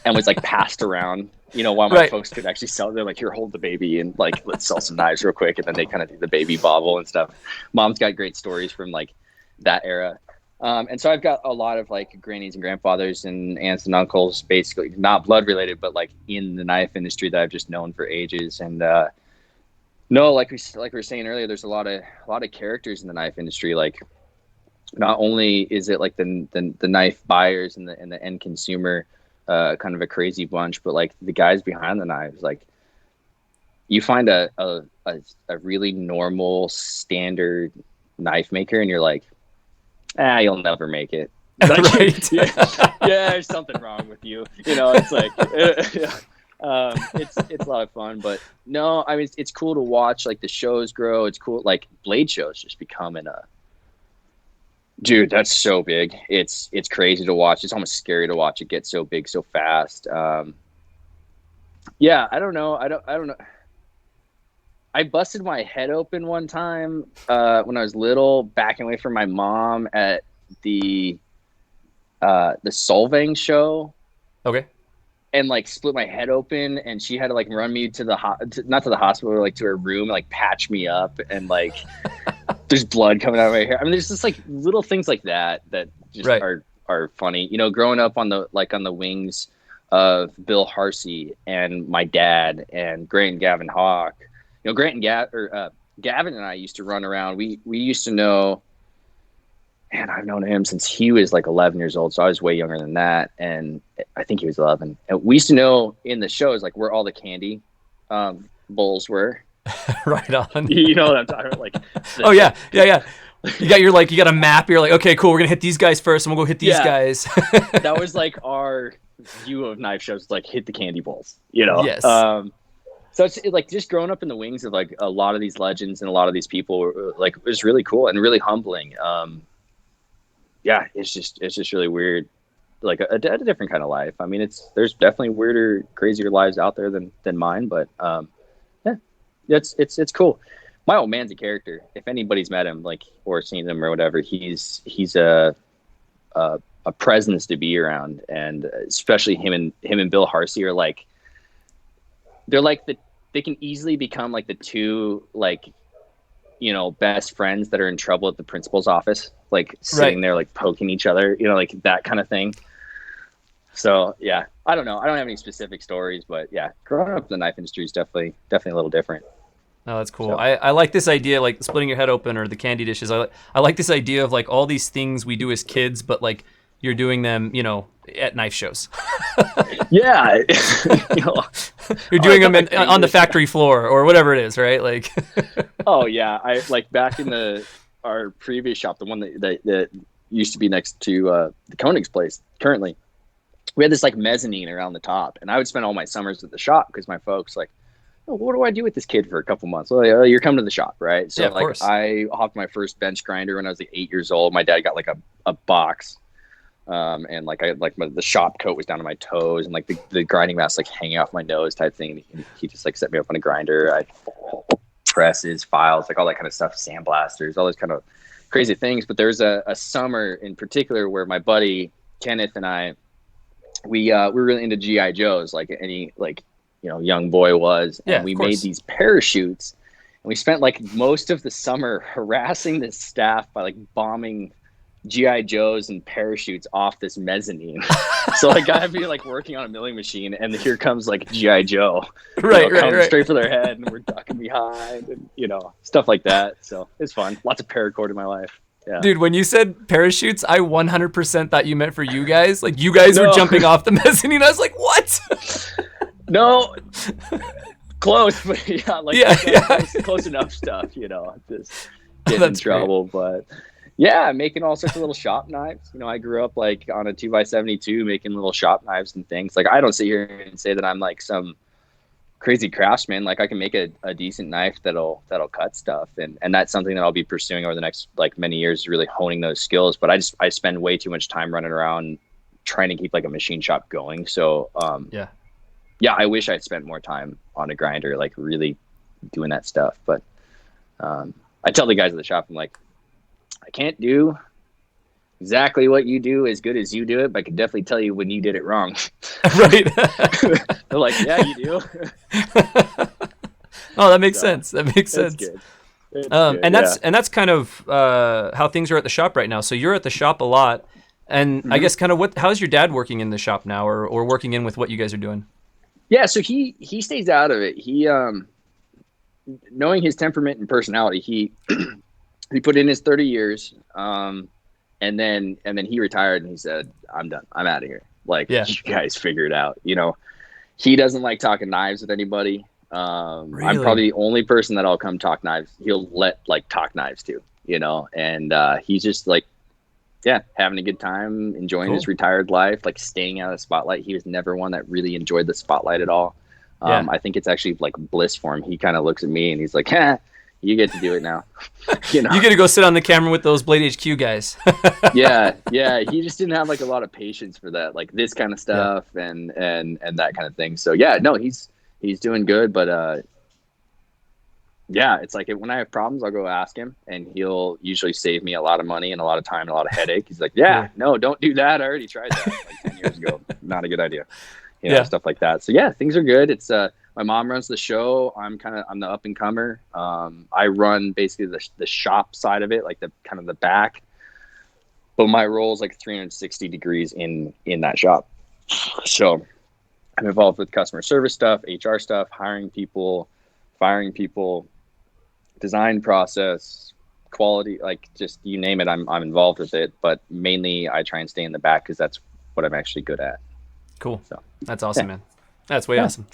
and was like passed around, while my Right. folks could actually sell. They're like, here, hold the baby and like, let's sell some knives real quick. And then they kind of do the baby bobble and stuff. Mom's got great stories from like that era. And so I've got a lot of like grannies and grandfathers and aunts and uncles, basically not blood related, but like in the knife industry that I've just known for ages. And no, like we were saying earlier, there's a lot of characters in the knife industry. Like, not only is it like the knife buyers and the end consumer, kind of a crazy bunch, but like the guys behind the knives, like you find a really normal standard knife maker and you're like, you'll never make it. Like, Right. yeah, there's something wrong with you. It's like, it's a lot of fun, but no, I mean, it's cool to watch like the shows grow. It's cool. Like blade shows just becoming dude, that's so big. It's crazy to watch. It's almost scary to watch it get so big so fast. Yeah, I don't know. I don't know. I busted my head open one time when I was little, backing away from my mom at the Solvang show. Okay. And like split my head open, and she had to like run me to not to the hospital, but like to her room, and, like patch me up, and like there's blood coming out of my hair. I mean, there's just like little things like that just Right. are funny. Growing up on the wings of Bill Harsey and my dad and Grant and Gavin Hawk. Grant and Gavin and I used to run around. We used to know. Man, I've known him since he was like 11 years old, so I was way younger than that, and I think he was 11. And we used to know in the shows like where all the candy bowls were. Right on. You know what I'm talking about? Like, Oh yeah. You got a map. You're like, okay, cool. We're gonna hit these guys first, and we'll go hit these guys. That was like our view of knife shows, like hit the candy bowls. Yes. So it's like just growing up in the wings of like a lot of these legends and a lot of these people, like, it was really cool and really humbling. Yeah, it's just really weird, like a different kind of life. I mean, there's definitely weirder, crazier lives out there than mine, but yeah, it's cool. My old man's a character. If anybody's met him, like, or seen him or whatever, he's a presence to be around, and especially him and Bill Harsey are like, they're like they can easily become like the two, like, best friends that are in trouble at the principal's office, like sitting there, like poking each other, like that kind of thing. So yeah, I don't know. I don't have any specific stories, but yeah, growing up in the knife industry is definitely a little different. No, that's cool. So. I like this idea, like splitting your head open or the candy dishes. I like this idea of like all these things we do as kids, but like you're doing them, at knife shows. Yeah. You're doing them on the factory floor or whatever it is, right? Like. Oh yeah, I like back in our previous shop, the one that used to be next to the Koenig's place. Currently, we had this like mezzanine around the top, and I would spend all my summers at the shop because my folks like, oh, what do I do with this kid for a couple months? Well, you're coming to the shop, right? So yeah, of like course. I hopped my first bench grinder when I was like 8 years old. My dad got like a box. And like the shop coat was down to my toes, and like the grinding mask like hanging off my nose type thing. And he just like set me up on a grinder. I presses, files, like all that kind of stuff, sandblasters, all those kind of crazy things. But there's a summer in particular where my buddy Kenneth and I, we were really into GI Joes, like any young boy was, and we made these parachutes, and we spent like most of the summer harassing the staff by like bombing GI Joes and parachutes off this mezzanine. So like I'd be like working on a milling machine, and here comes like GI Joe, right, straight for their head, and we're ducking behind, and stuff like that. So it's fun. Lots of paracord in my life. Yeah. Dude, when you said parachutes, I 100% thought you meant for you guys. Like you guys were jumping off the mezzanine. I was like, what? No. Close, but yeah, close enough stuff, just get in trouble, great. But yeah, making all sorts of little shop knives. I grew up like on a 2x72 making little shop knives and things. Like I don't sit here and say that I'm like some crazy craftsman. Like I can make a decent knife that'll cut stuff, and that's something that I'll be pursuing over the next like many years, really honing those skills. But I spend way too much time running around trying to keep like a machine shop going. So yeah, I wish I'd spent more time on a grinder, like really doing that stuff. But I tell the guys at the shop, I'm like, I can't do exactly what you do as good as you do it, but I can definitely tell you when you did it wrong. Right. They're like, yeah, you do. Oh, that makes sense. That makes sense. Good. And that's kind of how things are at the shop right now. So you're at the shop a lot, and I guess kind of how's your dad working in the shop now, or working in with what you guys are doing? Yeah, so he stays out of it. He knowing his temperament and personality, he put in his 30 years, and then he retired and he said, I'm done. I'm out of here. Like, you guys figure it out. You know, he doesn't like talking knives with anybody. Really? I'm probably the only person that I'll come talk knives. He'll let like talk knives too, you know, and he's just like, having a good time, enjoying his retired life, like staying out of the spotlight. He was never one that really enjoyed the spotlight at all. I think it's actually like bliss for him. He kind of looks at me and he's like, you get to do it now. You know, you get to go sit on the camera with those Blade HQ guys. yeah. He just didn't have like a lot of patience for that, like this kind of stuff and that kind of thing. So no, he's doing good, but it's like when I have problems, I'll go ask him, and he'll usually save me a lot of money and a lot of time and a lot of headache. He's like, no, don't do that. I already tried that like 10 years ago. Not a good idea. You know, stuff like that. So things are good. It's my mom runs the show. I'm the up and comer. I run basically the shop side of it, like the kind of the back. But my role is like 360 degrees in that shop. So I'm involved with customer service stuff, HR stuff, hiring people, firing people, design process, quality, like just you name it, I'm involved with it. But mainly I try and stay in the back because that's what I'm actually good at. Cool. So that's awesome, man. That's way awesome.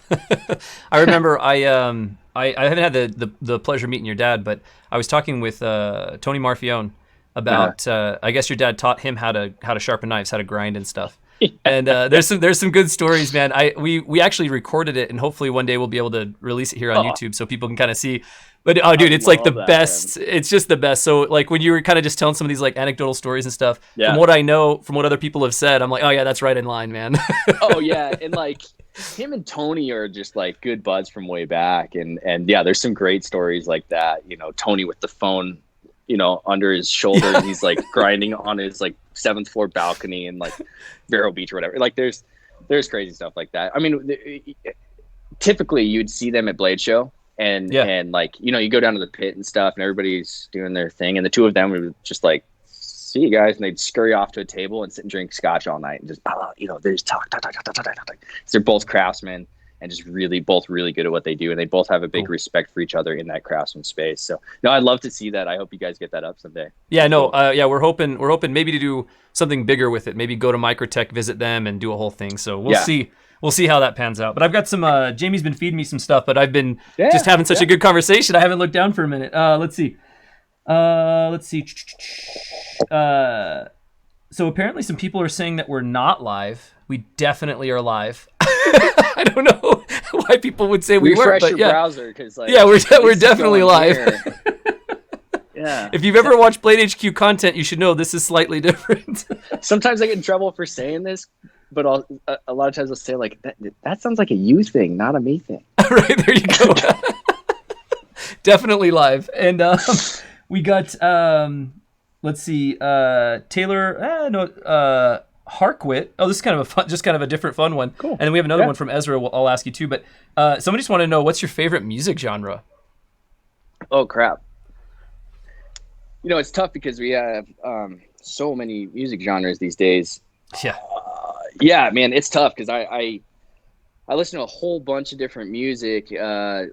I remember I haven't had the pleasure of meeting your dad, but I was talking with Tony Marfione about I guess your dad taught him how to sharpen knives, how to grind and stuff. And there's some good stories, man. We actually recorded it, and hopefully one day we'll be able to release it here on YouTube so people can kind of see. But dude, it's like the best. Man. It's just the best. So like when you were kind of just telling some of these like anecdotal stories and stuff, from what I know, from what other people have said, I'm like, oh yeah, that's right in line, man. Oh yeah, and like him and Tony are just like good buds from way back, and there's some great stories like that. You know, Tony with the phone, you know, under his shoulder, and he's like grinding on his like 7th floor balcony in like Vero Beach or whatever. Like there's crazy stuff like that. I mean, typically you'd see them at Blade Show. And like, you know, you go down to the pit and stuff and everybody's doing their thing. And the two of them would just like, see you guys. And they'd scurry off to a table and sit and drink scotch all night and just, you know, they just talk. They're both craftsmen and just both really good at what they do. And they both have a big respect for each other in that craftsman space. So no, I'd love to see that. I hope you guys get that up someday. Yeah, no. Cool. We're hoping maybe to do something bigger with it. Maybe go to Microtech, visit them and do a whole thing. So we'll see. We'll see how that pans out. But I've got some, Jamie's been feeding me some stuff, but I've been just having such a good conversation. I haven't looked down for a minute. Let's see. So apparently some people are saying that we're not live. We definitely are live. I don't know why people would say we weren't, but your browser, cause like, we're definitely live. Yeah. If you've ever watched Blade HQ content, you should know this is slightly different. Sometimes I get in trouble for saying this, but a lot of times I'll say like that sounds like a you thing, not a me thing. Right, there you go. Definitely live. And we got let's see, Taylor Harkwit. Oh, this is kind of a different fun one. Cool. And then we have another one from Ezra I'll ask you too, but somebody just want to know, what's your favorite music genre? Oh crap. You know, it's tough because we have so many music genres these days. Yeah. Yeah, man, it's tough because I listen to a whole bunch of different music. For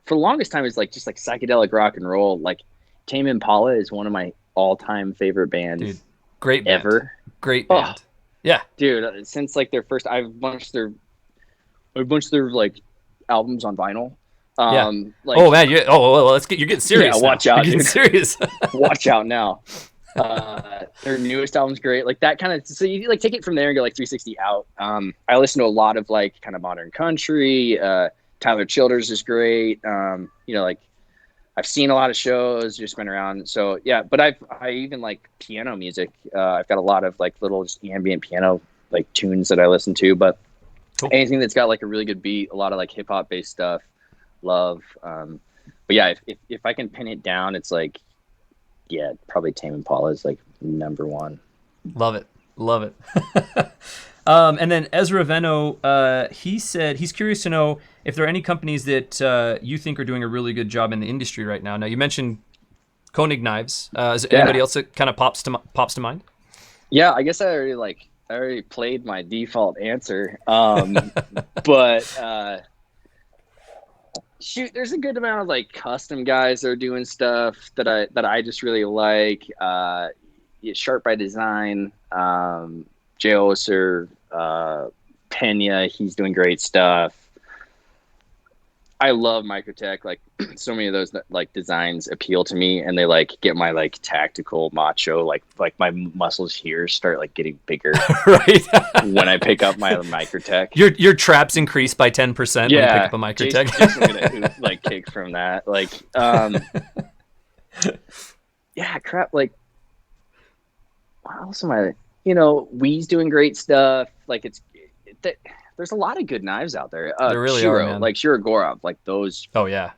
the longest time, it's like just like psychedelic rock and roll. Like Tame Impala is one of my all-time favorite bands. Dude, great band. Ever. Great band. Yeah, dude. Since like their first, I've a bunch of their like albums on vinyl. Like, oh man, you're getting serious. Yeah, watch out, you're getting dude. serious. Watch out now. Their newest album's great. Like that kind of, so you like take it from there and go like 360 out. I listen to a lot of like kind of modern country. Tyler Childers is great. Like I've seen a lot of shows, just been around. So yeah, but I even like piano music. I've got a lot of like little just ambient piano like tunes that I listen to, but Cool. anything that's got like a really good beat, a lot of like hip hop based stuff, love. But yeah, if I can pin it down, it's like, yeah, probably Tame Impala is like number one. Love it. And then Ezra Veno, he said he's curious to know if there are any companies that you think are doing a really good job in the industry right now. Now, you mentioned Koenig knives. Is there anybody else that kind of pops to mind? Yeah, I guess I already played my default answer. But shoot, there's a good amount of like custom guys that are doing stuff that I just really like. Sharp by Design, Jay Oser, Pena, he's doing great stuff. I love Microtech. Like so many of those like designs appeal to me, and they like get my like tactical macho like my muscles here start like getting bigger right when I pick up my Microtech. Your traps increase by 10% when you pick up a Microtech. Jason's gonna like kick from that. Like yeah, crap. Like what else am I? Wee's doing great stuff. Like there's a lot of good knives out there. There really Shiro, are, man. like Shirogorov, like those. Oh yeah,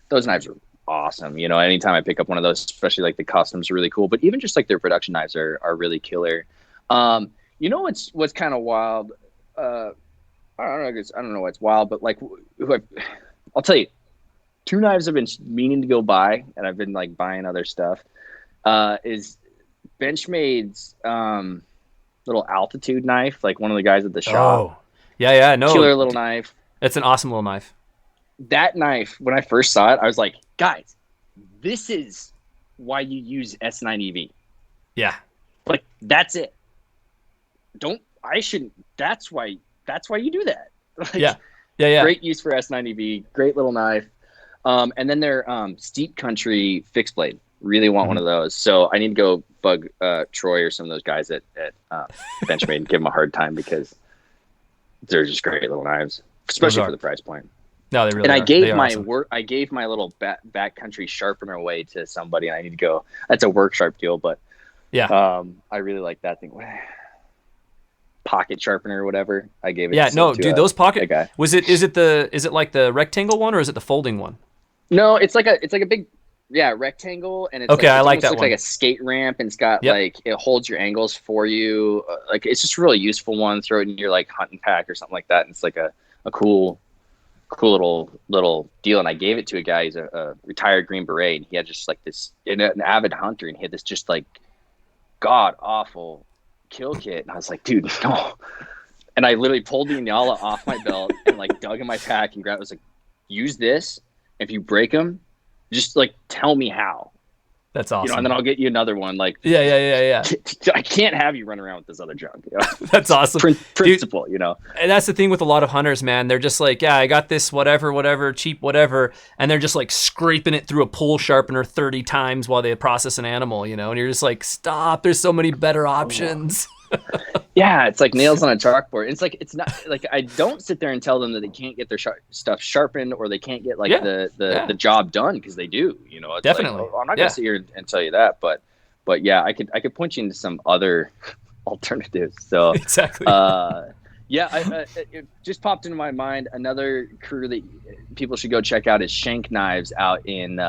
those knives are awesome. Anytime I pick up one of those, especially like the customs are really cool. But even just like their production knives are really killer. What's kind of wild? I don't know what's wild, but like I'll tell you, two knives I've been meaning to go buy, and I've been like buying other stuff. Is Benchmade's little altitude knife, like one of the guys at the shop. Oh. Yeah, no. Killer little knife. It's an awesome little knife. That knife, when I first saw it, I was like, guys, this is why you use S9EV. Yeah. Like, that's it. That's why you do that. Like, yeah. Great use for S9EV, great little knife. And then their Steep Country fixed blade. Really want one of those. So I need to go bug Troy or some of those guys at Benchmade and give them a hard time, because they're just great little knives, especially for the price point. No, they really are. And I gave my little backcountry sharpener away to somebody, and I need to go. That's a work sharp deal, but yeah, I really like that thing. Pocket sharpener or whatever. I gave it. Yeah, no, dude, those pocket guy. Is it like the rectangle one, or is it the folding one? No, it's like a big rectangle, and it's okay. I like that looks one. like a skate ramp, and it's got like it holds your angles for you. Like it's just a really useful one. Throw it in your like hunting pack or something like that, and it's like a cool little deal. And I gave it to a guy. He's a retired Green Beret, and he had just like this an avid hunter, and he had this just like god awful kill kit. And I was like, dude, no. And I literally pulled the Inyala off my belt and like dug in my pack and grabbed. I was like, use this. If you break them, just like tell me how. That's awesome. And then I'll get you another one. Like, yeah. I can't have you run around with this other junk. That's awesome. Principle, And that's the thing with a lot of hunters, man. They're just like, yeah, I got this whatever, cheap whatever, and they're just like scraping it through a pole sharpener 30 times while they process an animal, and you're just like, stop. There's so many better options. Yeah, it's like nails on a chalkboard. It's not like I don't sit there and tell them that they can't get their stuff sharpened, or they can't get like the job done, because they do. It's definitely. Like, I'm not gonna sit here and tell you that, but yeah, I could point you into some other alternatives. So exactly. It just popped into my mind. Another crew that people should go check out is Shank Knives out in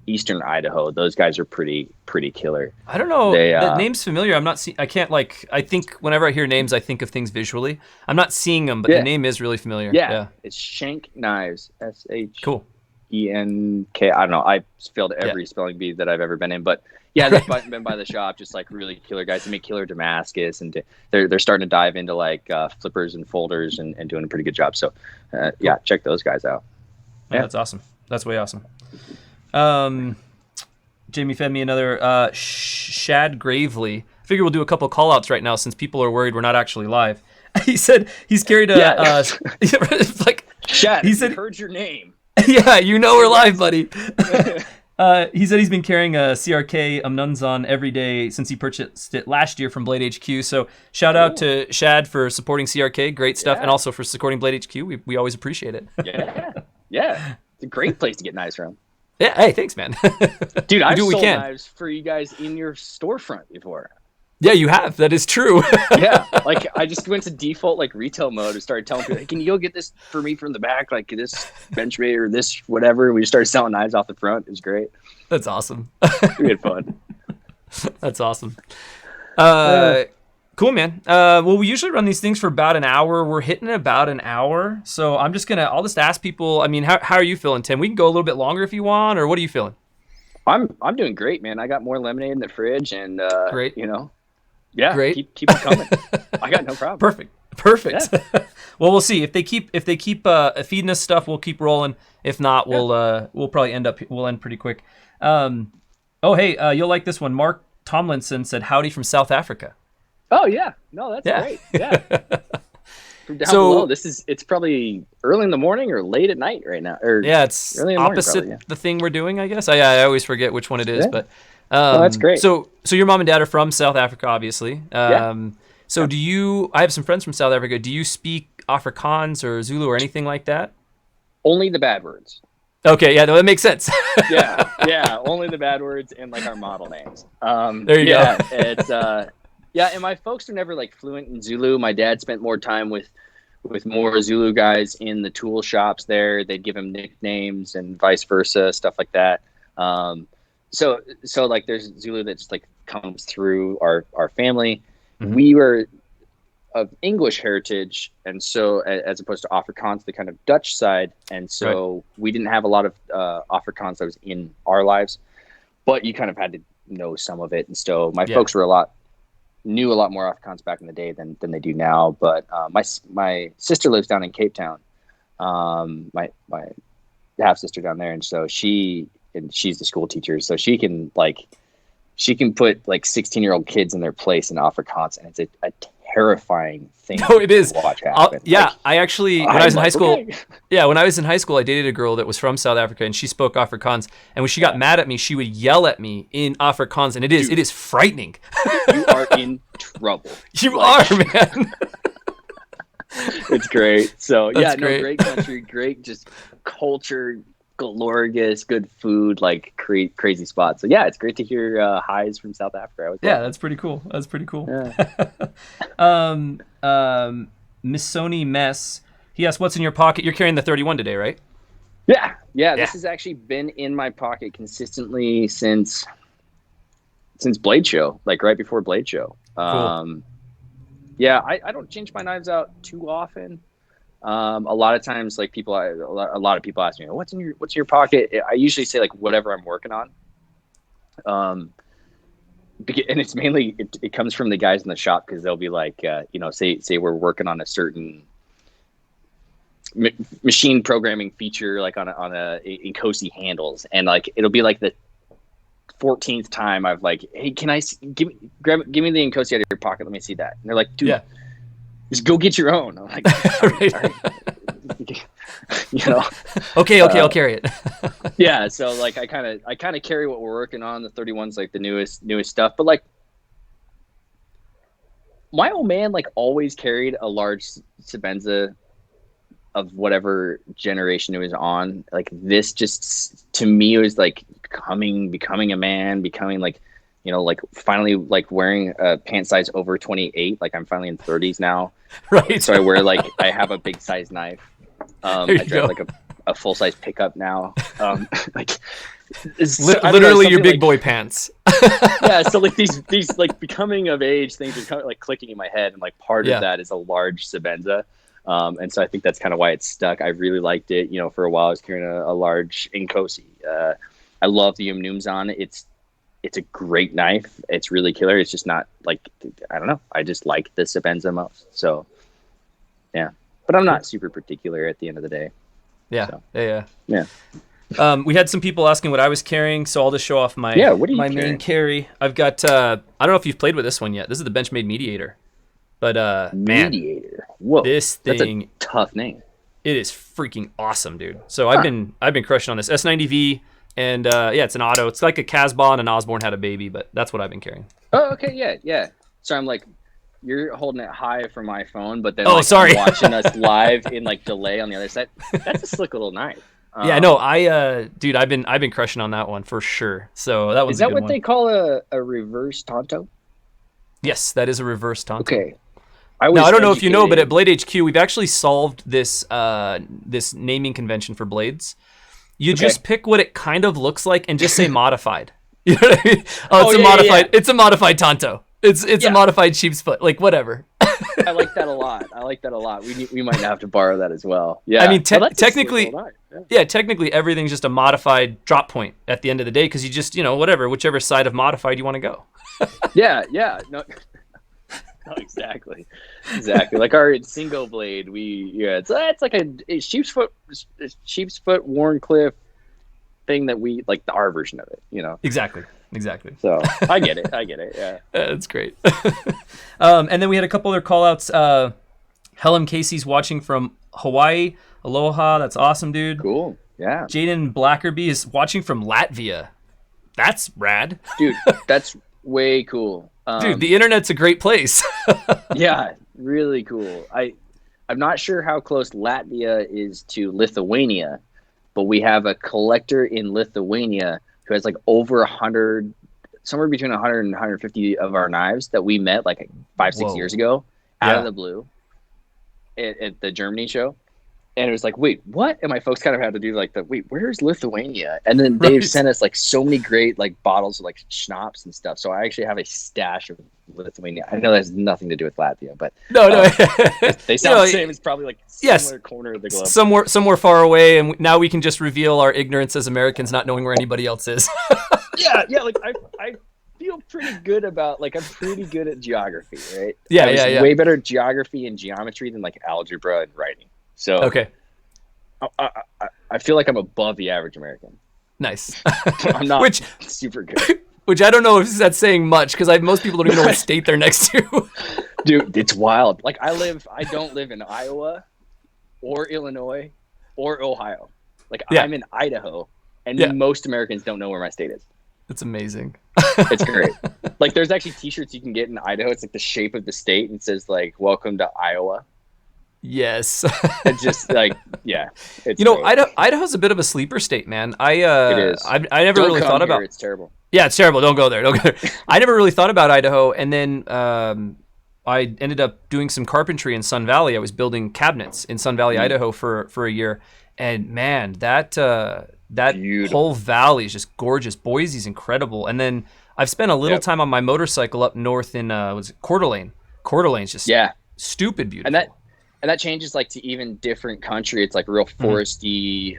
Eastern Idaho. Those guys are pretty killer. I don't know. That name's familiar. I'm not seeing. I can't like. I think whenever I hear names, I think of things visually. I'm not seeing them, but the name is really familiar. Yeah. It's Shank Knives. SHENK. Cool. I don't know. I failed every spelling bee that I've ever been in, but yeah, they've been by the shop. Just like really killer guys. They make killer Damascus, and they're starting to dive into like flippers and folders and doing a pretty good job. So check those guys out. Yeah, that's awesome. That's way awesome. Jamie fed me another Shad Gravely. I figure we'll do a couple call outs right now since people are worried we're not actually live. He said he's carried a like Shad, he said, heard your name. Yeah, we're live, buddy. He said he's been carrying a CRK Amnunzon every day since he purchased it last year from Blade HQ. So shout out to Shad for supporting CRK, great stuff, and also for supporting Blade HQ. We always appreciate it. Yeah. It's a great place to get knives from. Yeah, hey, thanks, man. Dude, I've sold knives for you guys in your storefront before. Yeah, you have. That is true. Yeah, like I just went to default like retail mode and started telling people, hey, can you go get this for me from the back, like this Benchmade or this whatever. We just started selling knives off the front. It was great. That's awesome. We had fun. That's awesome. Cool, man. Well, we usually run these things for about an hour. We're hitting about an hour, so I'll just ask people. I mean, how are you feeling, Tim? We can go a little bit longer if you want, or what are you feeling? I'm doing great, man. I got more lemonade in the fridge, and great. Yeah, great. Keep it coming. I got no problem. Perfect. Yeah. Well, we'll see if they keep feeding us stuff. We'll keep rolling. If not, we'll probably end pretty quick. Hey, you'll like this one. Mark Tomlinson said howdy from South Africa. Oh yeah, no, that's great. Yeah. From down below, it's probably early in the morning or late at night right now. It's early in the opposite morning, probably, the thing we're doing, I guess. I always forget which one it is, but that's great. So your mom and dad are from South Africa, obviously. So do you? I have some friends from South Africa. Do you speak Afrikaans or Zulu or anything like that? Only the bad words. Okay, yeah, no, that makes sense. yeah, only the bad words and like our model names. There you go. It's and my folks are never like fluent in Zulu. My dad spent more time with more Zulu guys in the tool shops there. They'd give him nicknames and vice versa, stuff like that. So like there's Zulu that just like comes through our family. Mm-hmm. We were of English heritage, and so as opposed to Afrikaans, the kind of Dutch side, and so we didn't have a lot of Afrikaans that was in our lives, but you kind of had to know some of it. And so my folks were knew a lot more Afrikaans back in the day than they do now. But my sister lives down in Cape Town, my half sister down there, and so she's the school teacher, so she can put like 16-year-old kids in their place in Afrikaans, and it's a terrifying thing. No, it is. To watch happen. I actually when I was in high school. Okay. Yeah, when I was in high school, I dated a girl that was from South Africa, and she spoke Afrikaans. And when she got mad at me, she would yell at me in Afrikaans, and it is frightening. You are in trouble. You are, man. It's great. So great. Great country, great just culture. Glorious, good food, like crazy spots. So it's great to hear highs from South Africa. That's pretty cool. Miss Sony Mess, he asked, what's in your pocket? You're carrying the 31 today, right? Yeah. This has actually been in my pocket consistently since Blade Show, like right before Blade Show. Cool. I don't change my knives out too often. A lot of times, like a lot of people ask me, what's in your pocket? I usually say like whatever I'm working on. And it's mainly, it comes from the guys in the shop, because they'll be like, say we're working on a certain machine programming feature, like on a Incosi handles. And like, it'll be like the 14th time I've like, hey, can I give me the Incosi out of your pocket? Let me see that. And they're like, dude, just go get your own. I'm like, all right. Okay, I'll carry it. So like I kind of carry what we're working on. The 31's like the newest stuff, but like my old man like always carried a large Sebenza of whatever generation it was on. Like this just to me was like becoming a man, becoming like, like finally like wearing a pant size over 28. Like I'm finally in 30s now. Right. So I wear like, I have a big size knife. I drive like a full size pickup now. Like literally your big boy pants. So like these like becoming of age things are kind of like clicking in my head. And like part of that is a large Sebenza. And so I think that's kind of why it's stuck. I really liked it. For a while I was carrying a large Incosi. I love the Umnumzon. It's a great knife. It's really killer. It's just not like, I don't know. I just like the Sebenza most. So, but I'm not super particular at the end of the day. Yeah. We had some people asking what I was carrying, so I'll just show off my main carry. I've got, I don't know if you've played with this one yet. This is the Benchmade Mediator. But, Mediator. Whoa. This thing. That's a tough name. It is freaking awesome, dude. So I've been crushing on this S90V. And yeah, it's an auto. It's like a Casbah and an Osborne had a baby, but that's what I've been carrying. Oh, okay, yeah. So I'm like, you're holding it high from my phone, but then sorry. I'm watching us live in like delay on the other side. That's a slick little knife. Yeah, no, dude, I've been crushing on that one for sure. So that was is that what they call a reverse Tonto? Yes, that is a reverse Tonto. Okay. I don't know if you know, but at Blade HQ, we've actually solved this this naming convention for blades. You just pick what it kind of looks like and just say modified. You know what I mean? It's a modified. Yeah. It's a modified Tonto. It's a modified sheep's foot. Like whatever. I like that a lot. We might have to borrow that as well. Yeah. I mean, technically, technically everything's just a modified drop point at the end of the day because you just whichever side of modified you want to go. Yeah. No, exactly. Like our single blade, it's like a sheep's foot Warncliffe thing that we like our version of it. Exactly. So I get it. Yeah. That's great. And then we had a couple other call outs. Helen Casey's watching from Hawaii. Aloha. That's awesome, dude. Cool. Yeah. Jaden Blackerby is watching from Latvia. That's rad. Dude, that's way cool. Dude, the internet's a great place. Yeah, really cool. I'm not sure how close Latvia is to Lithuania, but we have a collector in Lithuania who has like over 100, somewhere between 100 and 150 of our knives that we met like 5-6 years ago out of the blue at the Germany show. And it was like, wait, what? And my folks kind of had to do like wait, where's Lithuania? And then they've sent us like so many great like bottles of like schnapps and stuff. So I actually have a stash of Lithuania. I know that has nothing to do with Latvia, but no. They sound the same. It's probably like similar corner of the globe. Somewhere far away, and now we can just reveal our ignorance as Americans, not knowing where anybody else is. yeah. Like I feel pretty good about like I'm pretty good at geography, right? Yeah. Way better at geography and geometry than like algebra and writing. So okay, I feel like I'm above the average American. Nice. I'm not super good. Which I don't know if that's saying much because most people don't even know what state they're next to. Dude, it's wild. Like I don't live in Iowa or Illinois or Ohio. Like I'm in Idaho, and most Americans don't know where my state is. It's amazing. It's great. Like there's actually T-shirts you can get in Idaho. It's like the shape of the state and it says like "Welcome to Iowa." Yes. It's just like, yeah. It's Idaho's a bit of a sleeper state, man. It is. I never Don't really come thought here. about. It's terrible. Yeah, it's terrible. Don't go there. I never really thought about Idaho, and then I ended up doing some carpentry in Sun Valley. I was building cabinets in Sun Valley, Idaho for a year, and man, that whole valley is just gorgeous. Boise's incredible, and then I've spent a little time on my motorcycle up north in Coeur d'Alene. Coeur d'Alene's just stupid beautiful. And that changes like to even different country. It's like real foresty,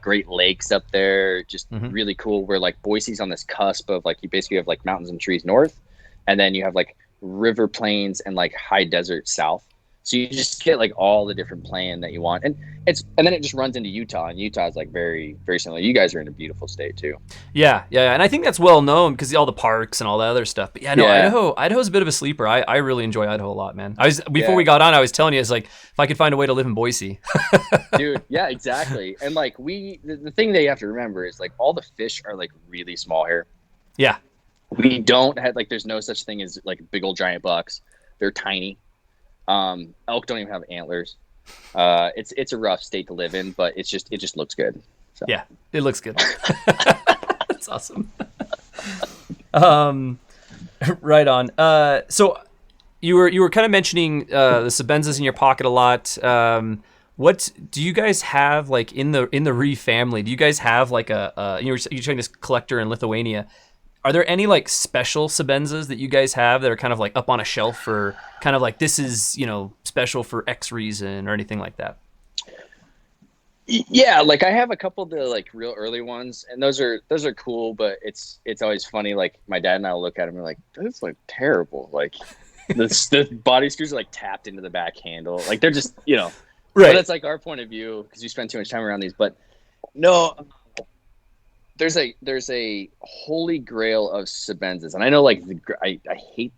Great Lakes up there. Just really cool. Where like Boise's on this cusp of like you basically have like mountains and trees north, and then you have like river plains and like high desert south. So you just get like all the different plan that you want, and then it just runs into Utah, and Utah is like very very similar. You guys are in a beautiful state too. Yeah, and I think that's well known because all the parks and all that other stuff. But Idaho's a bit of a sleeper. I really enjoy Idaho a lot, man. Before we got on, I was telling you, it's like if I could find a way to live in Boise. Dude, yeah, exactly. And like the thing that you have to remember is like all the fish are like really small here. Yeah, we don't have like there's no such thing as like big old giant bucks. They're tiny. Elk don't even have antlers. It's a rough state to live in, but it just looks good. So. Yeah, it looks good. That's awesome. Right on. So you were kind of mentioning the Sebenzas in your pocket a lot. What do you guys have like in the Reeve family? Do you guys have like you're showing this collector in Lithuania? Are there any like special Sebenzas that you guys have that are kind of like up on a shelf for kind of like this is, special for X reason or anything like that? Yeah, like I have a couple of the like real early ones, and those are cool, but it's always funny. Like my dad and I will look at them and we're like, that's like terrible. Like the body screws are like tapped into the back handle. Like they're just, right. But that's like our point of view because you spend too much time around these. But no. There's a holy grail of Sebenzas, and I know like I hate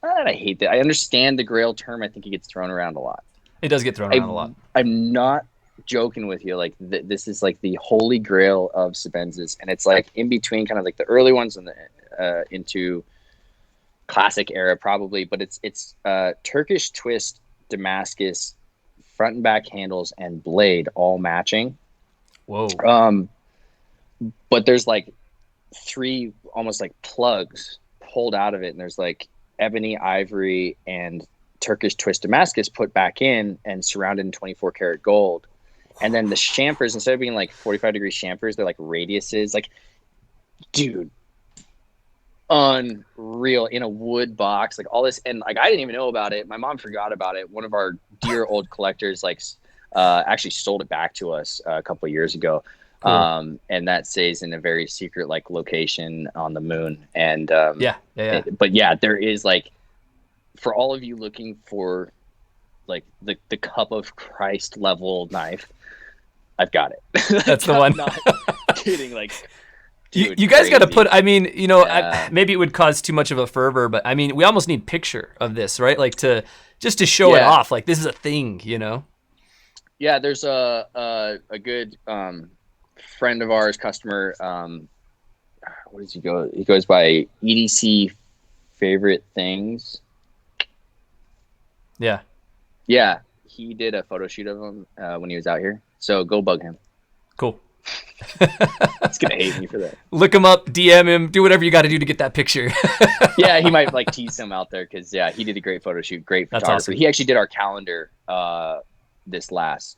that. I understand the grail term. I think it gets thrown around a lot. It does get thrown around a lot. I'm not joking with you, like this is like the holy grail of Sebenzas, and it's like in between kind of like the early ones and the into classic era probably, but it's Turkish twist Damascus front and back handles and blade all matching. Whoa. But there's like three almost like plugs pulled out of it, and there's like ebony, ivory, and Turkish twist Damascus put back in and surrounded in 24 karat gold. And then the chamfers, instead of being like 45-degree chamfers, they're like radiuses. Like, dude, unreal, in a wood box, like all this. And like, I didn't even know about it. My mom forgot about it. One of our dear old collectors, like, actually sold it back to us a couple of years ago. Cool. And that stays in a very secret, like, location on the moon. And, but yeah, there is like, for all of you looking for like the cup of Christ level knife, I've got it. That's the one. Not kidding. Like, dude, you guys got to put, I mean, you know, maybe it would cause too much of a fervor, but I mean, we almost need picture of this, right? Like just to show it off. Like, this is a thing, you know? Yeah. There's a good, friend of ours, customer. What does he go? He goes by EDC Favorite Things. Yeah. Yeah. He did a photo shoot of him when he was out here. So go bug him. Cool. He's going to hate me for that. Look him up, DM him, do whatever you got to do to get that picture. Yeah, he might like tease him out there because, yeah, he did a great photo shoot, great photographer. Awesome. He actually did our calendar this last,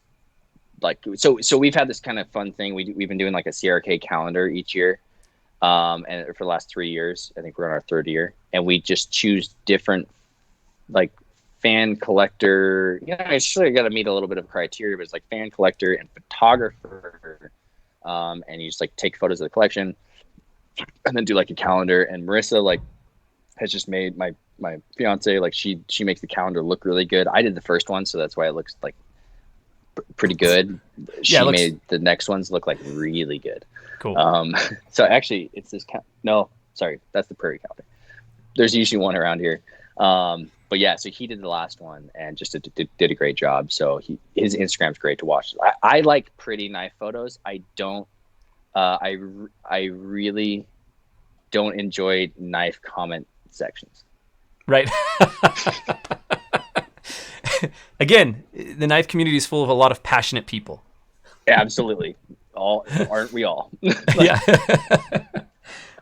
like, so we've had this kind of fun thing. We've been doing like a CRK calendar each year. And for the last 3 years, I think we're on our third year, and we just choose different, like, fan collector, you know, I sure got to meet a little bit of criteria, but it's like fan collector and photographer. And you just like take photos of the collection and then do like a calendar. And Marissa like has just made my fiance, like she makes the calendar look really good. I did the first one, so that's why it looks like pretty good. She made the next ones look like really good. Cool. So actually it's this no, sorry, that's the prairie calendar. There's usually one around here. But yeah, so he did the last one and just did a great job. So his Instagram's great to watch. I like pretty knife photos. I don't. I really don't enjoy knife comment sections. Right. Again, the knife community is full of a lot of passionate people. Absolutely. Aren't we all? Yeah.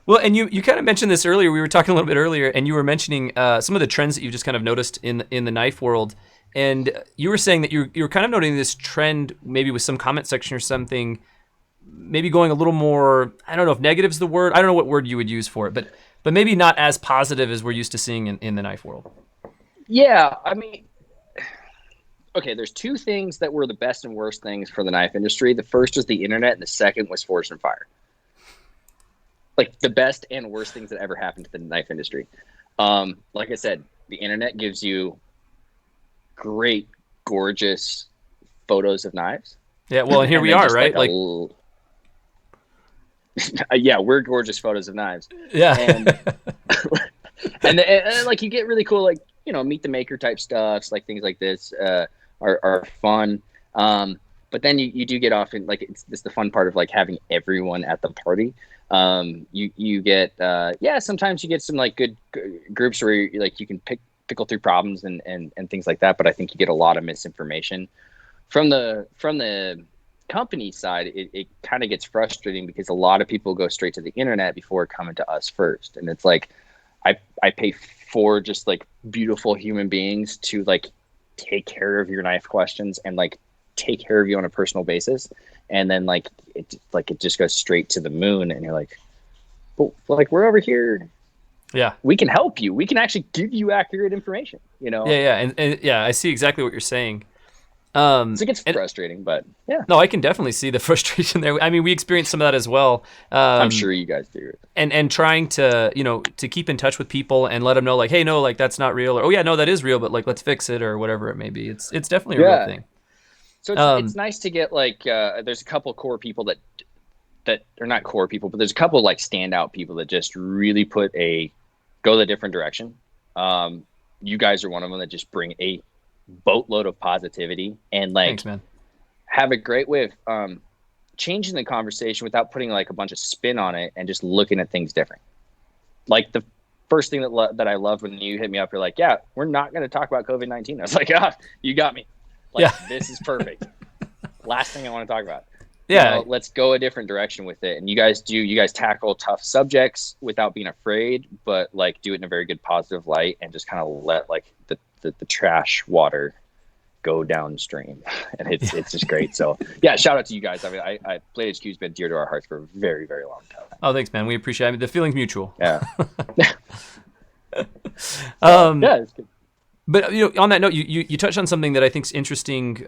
Well, and you kind of mentioned this earlier. We were talking a little bit earlier, and you were mentioning some of the trends that you've just kind of noticed in the knife world. And you were saying that you were kind of noting this trend, maybe with some comment section or something, maybe going a little more, I don't know if negative's the word. I don't know what word you would use for it, but maybe not as positive as we're used to seeing in the knife world. Yeah, I mean, okay, there's two things that were the best and worst things for the knife industry. The first was the internet, and the second was Forged in Fire. Like the best and worst things that ever happened to the knife industry. Like I said, the internet gives you great, gorgeous photos of knives. Yeah, well, and here we are, right? Like, yeah, we're gorgeous photos of knives. Yeah, and like you get really cool, like, you know, meet the maker type stuff, like things like this are fun. But then you do get off in, like, it's the fun part of like having everyone at the party. You get sometimes you get some like good groups where you can pickle through problems and things like that, but I think you get a lot of misinformation from the company side. It kind of gets frustrating because a lot of people go straight to the internet before coming to us first, and it's like I pay for just like beautiful human beings to like take care of your knife questions and like take care of you on a personal basis, and then like it just goes straight to the moon, and you're like, well, like, we're over here, yeah, we can help you, we can actually give you accurate information, you know. And yeah, I see exactly what you're saying. So it gets frustrating, but yeah, no, I can definitely see the frustration there. I mean, we experienced some of that as well. I'm sure you guys do. And trying to, you know, to keep in touch with people and let them know, like, hey, no, like, that's not real, or oh yeah, no, that is real, but like, let's fix it, or whatever it may be. It's definitely a real thing. So it's nice to get like there's a couple core people that are not core people, but there's a couple like standout people that just really go the different direction. You guys are one of them that just bring a boatload of positivity, and like, thanks, man. have a great way of changing the conversation without putting like a bunch of spin on it and just looking at things different. Like the first thing that I loved when you hit me up, you're like, yeah, we're not going to talk about COVID-19. I was like, ah, you got me. Like, this is perfect. Last thing I want to talk about. Yeah. Let's go a different direction with it. And you guys tackle tough subjects without being afraid, but like do it in a very good positive light and just kind of let like the trash water go downstream. And it's just great. So yeah, shout out to you guys. I mean, I Blade HQ's been dear to our hearts for a very, very long time. Oh, thanks, man. We appreciate it. The feeling's mutual. Yeah. Yeah, it's good. But on that note, you touched on something that I think is interesting.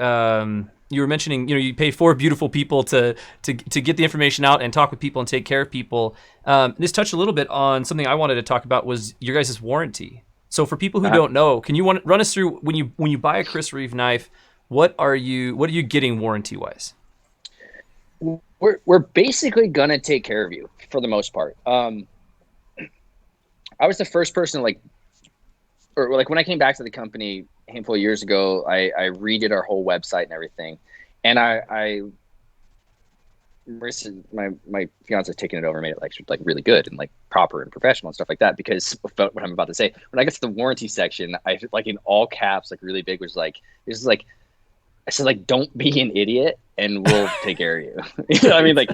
You were mentioning, you pay 4 beautiful people to get the information out and talk with people and take care of people. This touched a little bit on something I wanted to talk about was your guys' warranty. So for people who don't know, can you run us through when you buy a Chris Reeve knife, what are you getting warranty wise? We're basically gonna take care of you for the most part. I was the first person or when I came back to the company a handful of years ago, I redid our whole website and everything. And Marissa, my fiance, taking it over, made it like really good and like proper and professional and stuff like that. Because what I'm about to say, when I get to the warranty section, I like in all caps, like really big, was like, this is like, I said, like, don't be an idiot and we'll take care of you. You know what I mean? Like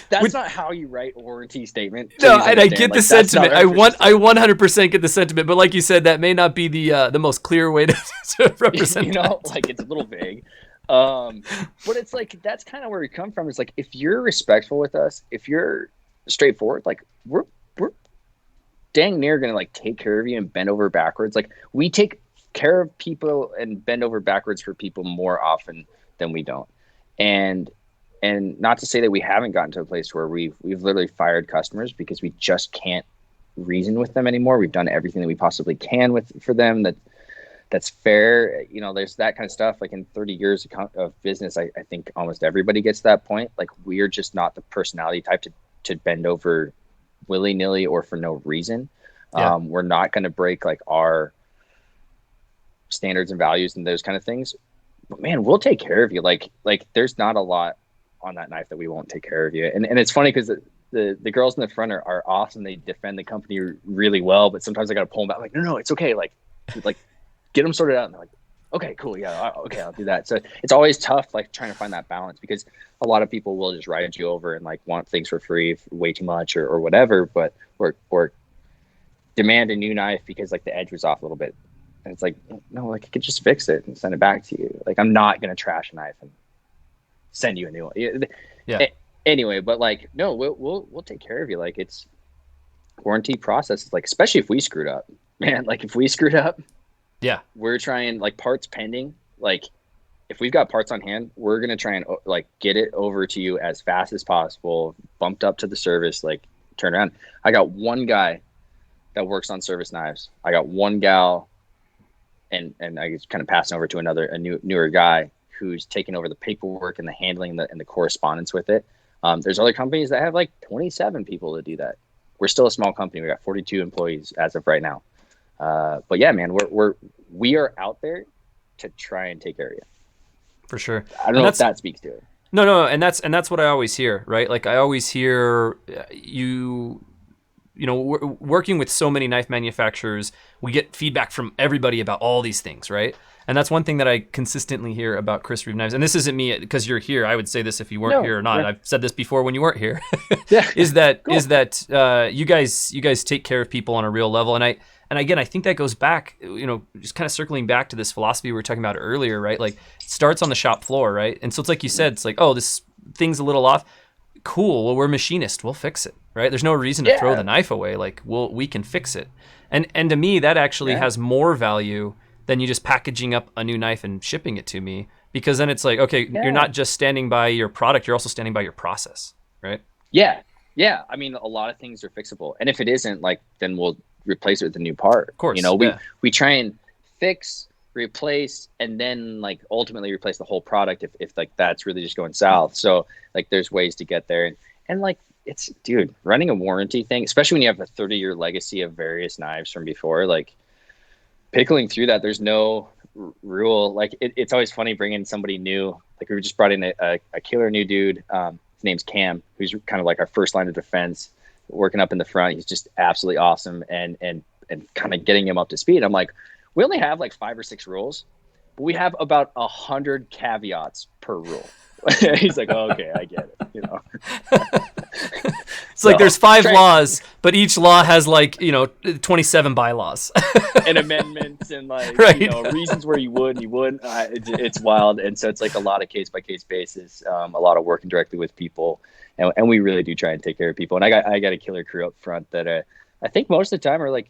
that's not how you write a warranty statement. No, and I get the sentiment. I 100% get the sentiment, but like you said, that may not be the most clear way to represent. Like it's a little vague. But it's like that's kind of where we come from. It's like if you're respectful with us, if you're straightforward, like we're dang near gonna like take care of you and bend over backwards. Like we take care of people and bend over backwards for people more often than we don't. And not to say that we haven't gotten to a place where we've literally fired customers because we just can't reason with them anymore. We've done everything that we possibly can for them that's fair. There's that kind of stuff. Like in 30 years of business, I think almost everybody gets to that point. Like we're just not the personality type to bend over willy-nilly or for no reason. Yeah. We're not going to break like our standards and values and those kind of things. But man, we'll take care of you. Like there's not a lot on that knife that we won't take care of you. And it's funny because the girls in the front are awesome. They defend the company really well, but sometimes I got to pull them back. Like, no, it's okay. Like get them sorted out. And they're like, okay, cool. Yeah. Okay. I'll do that. So it's always tough, like trying to find that balance because a lot of people will just ride you over and like want things for free way too much or whatever, but or demand a new knife because like the edge was off a little bit. And it's like, no, like I could just fix it and send it back to you. Like I'm not going to trash a knife and send you a new one. Yeah. Anyway, but like, no, we'll take care of you. Like it's warranty process. Like, especially if we screwed up, man, like if we screwed up, yeah, we're trying like parts pending. Like if we've got parts on hand, we're going to try and like get it over to you as fast as possible, bumped up to the service, like turn around. I got one guy that works on service knives. I got one gal and I was kind of passing over to a newer guy who's taking over the paperwork and the handling and the correspondence with it. There's other companies that have like 27 people to do that. We're still a small company. We got 42 employees as of right now. But yeah, man, we are out there to try and take care of you. For sure. I don't know if that speaks to it. No, and that's what I always hear, right? Like I always hear working with so many knife manufacturers, we get feedback from everybody about all these things, right? And that's one thing that I consistently hear about Chris Reeve Knives. And this isn't me because you're here. I would say this if you weren't here or not. Yeah. I've said this before when you weren't here. Yeah. Is that you guys take care of people on a real level. And again, I think that goes back, just kind of circling back to this philosophy we were talking about earlier, right? Like it starts on the shop floor, right? And so it's like you said, it's like, oh, this thing's a little off. Cool. Well, we're machinists. We'll fix it, right? There's no reason to throw the knife away. Like we can fix it. And to me, that actually has more value than you just packaging up a new knife and shipping it to me, because then it's like, okay, you're not just standing by your product, you're also standing by your process, right? Yeah. I mean, a lot of things are fixable, and if it isn't, like, then we'll replace it with a new part. Of course, we try and fix, replace, and then like ultimately replace the whole product if like that's really just going south. So like there's ways to get there, and like it's, dude, running a warranty thing, especially when you have a 30-year legacy of various knives from before, like pickling through that, there's no rule. Like it's always funny bringing somebody new. Like we just brought in a killer new dude. His name's Cam, who's kind of like our first line of defense, working up in the front. He's just absolutely awesome, and kind of getting him up to speed. I'm like, we only have like 5 or 6 rules, but we have about 100 caveats per rule. He's like, oh, okay, I get it. You know, it's like there's 5 laws, but each law has like 27 bylaws and amendments and like right. Reasons where you would and you wouldn't. It's wild, and so it's like a lot of case by case basis, a lot of working directly with people, and we really do try and take care of people. And I got a killer crew up front that I think most of the time are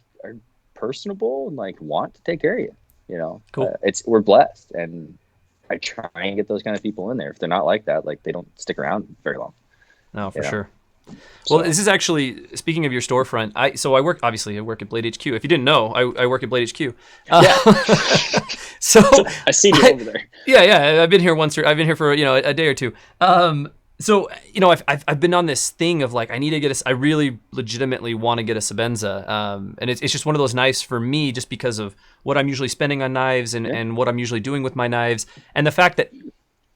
personable and like want to take care of you. You know, cool. We're blessed, and I try and get those kind of people in there. If they're not like that, like they don't stick around very long. No, for sure. Well, this is actually, speaking of your storefront, I work at Blade HQ. If you didn't know, I work at Blade HQ. Yeah. So I see you over there. Yeah. I've been here once. I've been here for a day or two. So I've been on this thing of like I need to get I really legitimately want to get a Sebenza, and it's just one of those knives for me just because of what I'm usually spending on knives and what I'm usually doing with my knives, and the fact that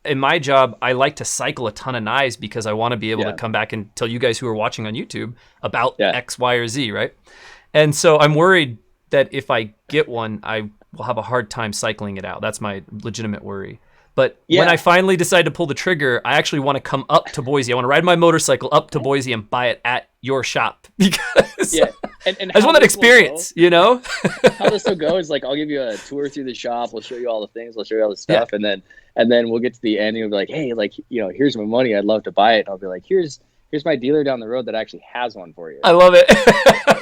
in my job I like to cycle a ton of knives because I want to be able to come back and tell you guys who are watching on YouTube about X, Y, or Z, right? And so I'm worried that if I get one, I will have a hard time cycling it out. That's my legitimate worry. But when I finally decide to pull the trigger, I actually want to come up to Boise. I want to ride my motorcycle up to Boise and buy it at your shop because and I just want that experience, How this will go is like I'll give you a tour through the shop. We'll show you all the things. We'll show you all the stuff, and then we'll get to the end and you'll be like, hey, like here's my money. I'd love to buy it. And I'll be like, here's my dealer down the road that actually has one for you. I love it.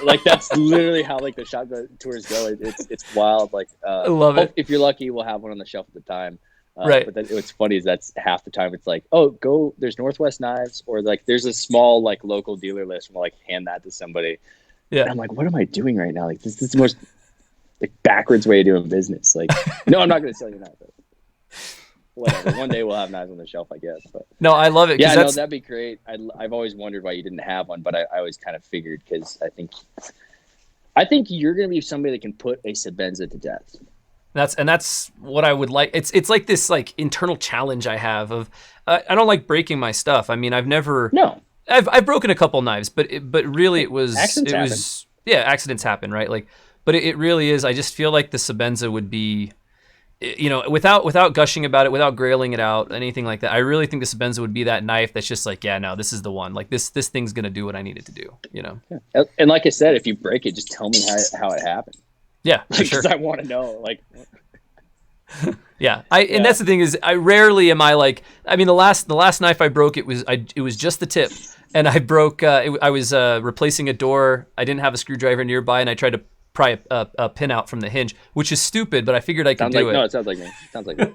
Like that's literally how like the shop tours go. It's wild. Like I love it. If you're lucky, we'll have one on the shelf at the time. Right. But what's funny is that's half the time it's like, there's Northwest Knives, or like there's a small like local dealer list, and we'll like hand that to somebody. Yeah. And I'm like, what am I doing right now? Like this is the most like backwards way of doing business. Like, no, I'm not going to sell you knives. Whatever. One day we'll have knives on the shelf, I guess. But no, I love it. Yeah, no, that'd be great. I've always wondered why you didn't have one, but I always kind of figured because I think you're going to be somebody that can put a Sebenza to death. That's what I would like. It's like this like internal challenge I have of I don't like breaking my stuff. I mean, I've broken a couple knives, but really it was accidents happen, right? Like, but it really is. I just feel like the Sebenza would be, without gushing about it, without grailing it out, anything like that. I really think the Sebenza would be that knife that's just like, this is the one. Like this thing's gonna do what I need it to do. Yeah. And like I said, if you break it, just tell me how it happened. Yeah, for sure. Because I want to know, like. And that's the thing is, I rarely am I like. I mean, the last knife I broke, it was just the tip, and I broke. I was replacing a door. I didn't have a screwdriver nearby, and I tried to pry a pin out from the hinge, which is stupid, but I figured I could do it. No, it sounds like me.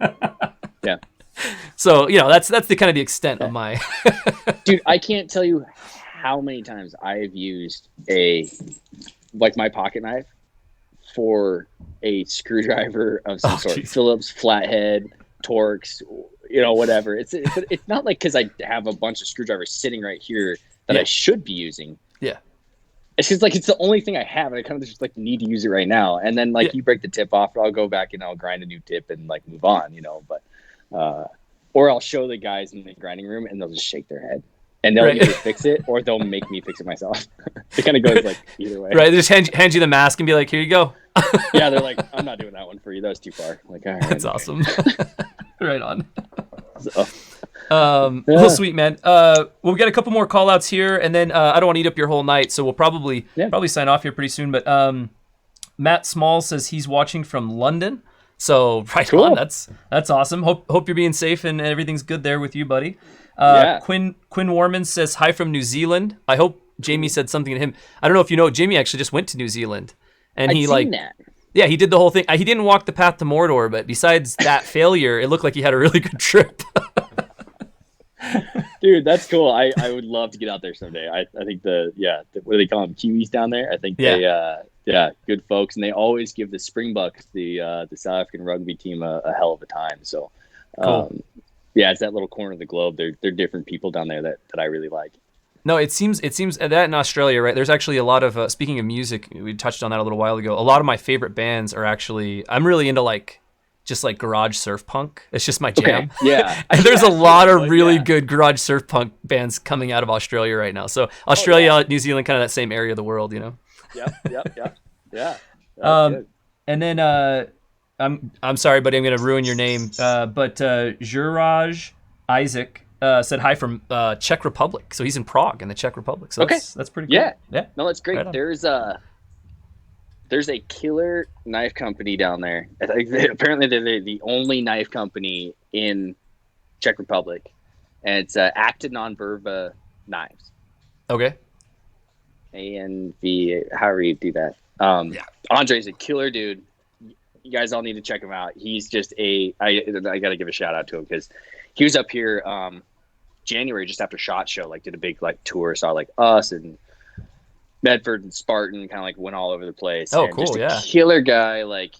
Yeah. So that's the kind of the extent of my. Dude, I can't tell you how many times I have used my pocket knife for a screwdriver of some sort. Geez. Phillips, flathead, Torx, whatever. It's not like because I have a bunch of screwdrivers sitting right here that I should be using. Yeah. It's just like it's the only thing I have, and I kind of just like need to use it right now. And then you break the tip off, I'll go back and I'll grind a new tip and like move on, But or I'll show the guys in the grinding room and they'll just shake their head. And they'll either fix it or they'll make me fix it myself. It kind of goes like either way. Right. They just hand you the mask and be like, here you go. Yeah. They're like, I'm not doing that one for you. That was too far. I'm like, all right. That's awesome. Right on. So, well, sweet, man. We'll get a couple more call outs here, and then I don't want to eat up your whole night. So we'll probably sign off here pretty soon. But Matt Small says he's watching from London. So cool. On. That's awesome. Hope you're being safe and everything's good there with you, buddy. Quinn Warman says hi from New Zealand. I hope Jamie said something to him. I don't know if you know, Jamie actually just went to New Zealand, and he he did the whole thing. He didn't walk the path to Mordor, but besides that failure, it looked like he had a really good trip. Dude, that's cool. I would love to get out there someday. I think what do they call them? Kiwis down there. I think they good folks, and they always give the Springboks, the South African rugby team, a hell of a time. So. Cool. It's that little corner of the globe. They're different people down there that I really like. No, it seems that in Australia, right? There's actually a lot of speaking of music, we touched on that a little while ago. A lot of my favorite bands are actually I'm really into like just like garage surf punk. It's just my jam. Okay. Yeah. And there's a lot of really yeah. good garage surf punk bands coming out of Australia right now. So Australia, New Zealand, kind of that same area of the world, you know? Yep. Yeah. Good. And then I'm sorry, buddy, I'm going to ruin your name. But Juraj Isaac said hi from Czech Republic. So he's in Prague in the Czech Republic. So that's pretty cool. Yeah. No, that's great. Right, there's a killer knife company down there. Apparently, they're the only knife company in Czech Republic, and it's Acta Non-Verba Knives. Okay. ANV, however you do that. Andre's a killer dude. You guys all need to check him out. He's just I got to give a shout out to him because he was up here January just after SHOT Show, like did a big like tour, saw like us and Medford and Spartan, kind of like went all over the place. Oh, and cool! Just a killer guy. Like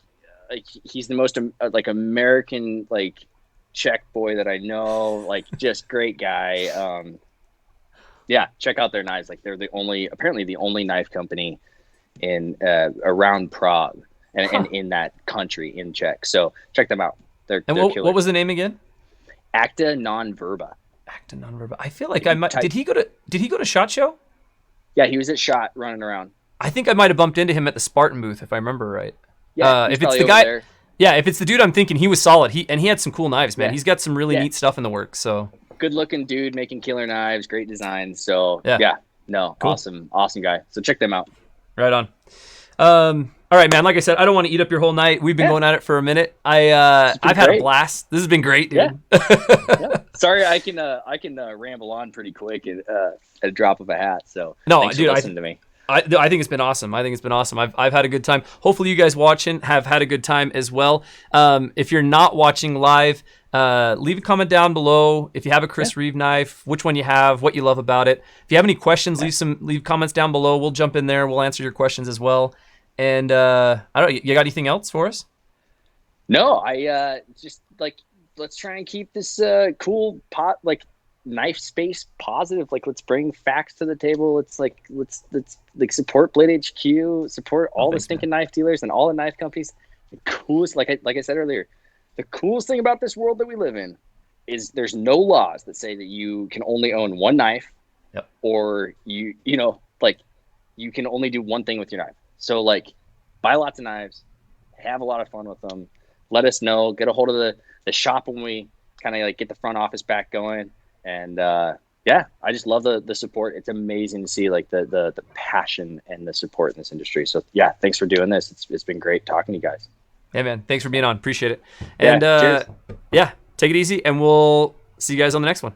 he's the most like American like Czech boy that I know. Like just great guy. Check out their knives. Like they're apparently the only knife company in around Prague and in that country in Czech. So check them out. They're what was the name again? Acta Non-Verba. Acta Non-Verba. I feel like I might. Did he go to SHOT Show? Yeah, he was at SHOT running around. I think I might have bumped into him at the Spartan booth, if I remember right. Yeah, if it's the guy, if it's the dude I'm thinking, he was solid. He had some cool knives, man. Yeah. He's got some really neat stuff in the works. So good looking dude, making killer knives, great designs. So cool. awesome guy. So check them out. Right on. All right, man. Like I said, I don't want to eat up your whole night. We've been going at it for a minute. I've had a blast. This has been great, dude. Yeah. Sorry, I can ramble on pretty quick at a drop of a hat. So thanks for listening to me. I think it's been awesome. I've had a good time. Hopefully you guys watching have had a good time as well. If you're not watching live, leave a comment down below. If you have a Chris Reeve knife, which one you have, what you love about it. If you have any questions, leave comments down below. We'll jump in there. We'll answer your questions as well. And I don't know, you got anything else for us? No, I just like, let's try and keep this cool knife space positive. Like, let's bring facts to the table. It's like let's like support Blade HQ, support all the stinking knife dealers and all the knife companies. The coolest, like I said earlier, the coolest thing about this world that we live in is there's no laws that say that you can only own one knife, or you can only do one thing with your knife. So like, buy lots of knives, have a lot of fun with them. Let us know. Get a hold of the shop when we kind of like get the front office back going. And I just love the support. It's amazing to see like the passion and the support in this industry. So thanks for doing this. It's been great talking to you guys. Hey man, thanks for being on. Appreciate it. And cheers. Take it easy, and we'll see you guys on the next one.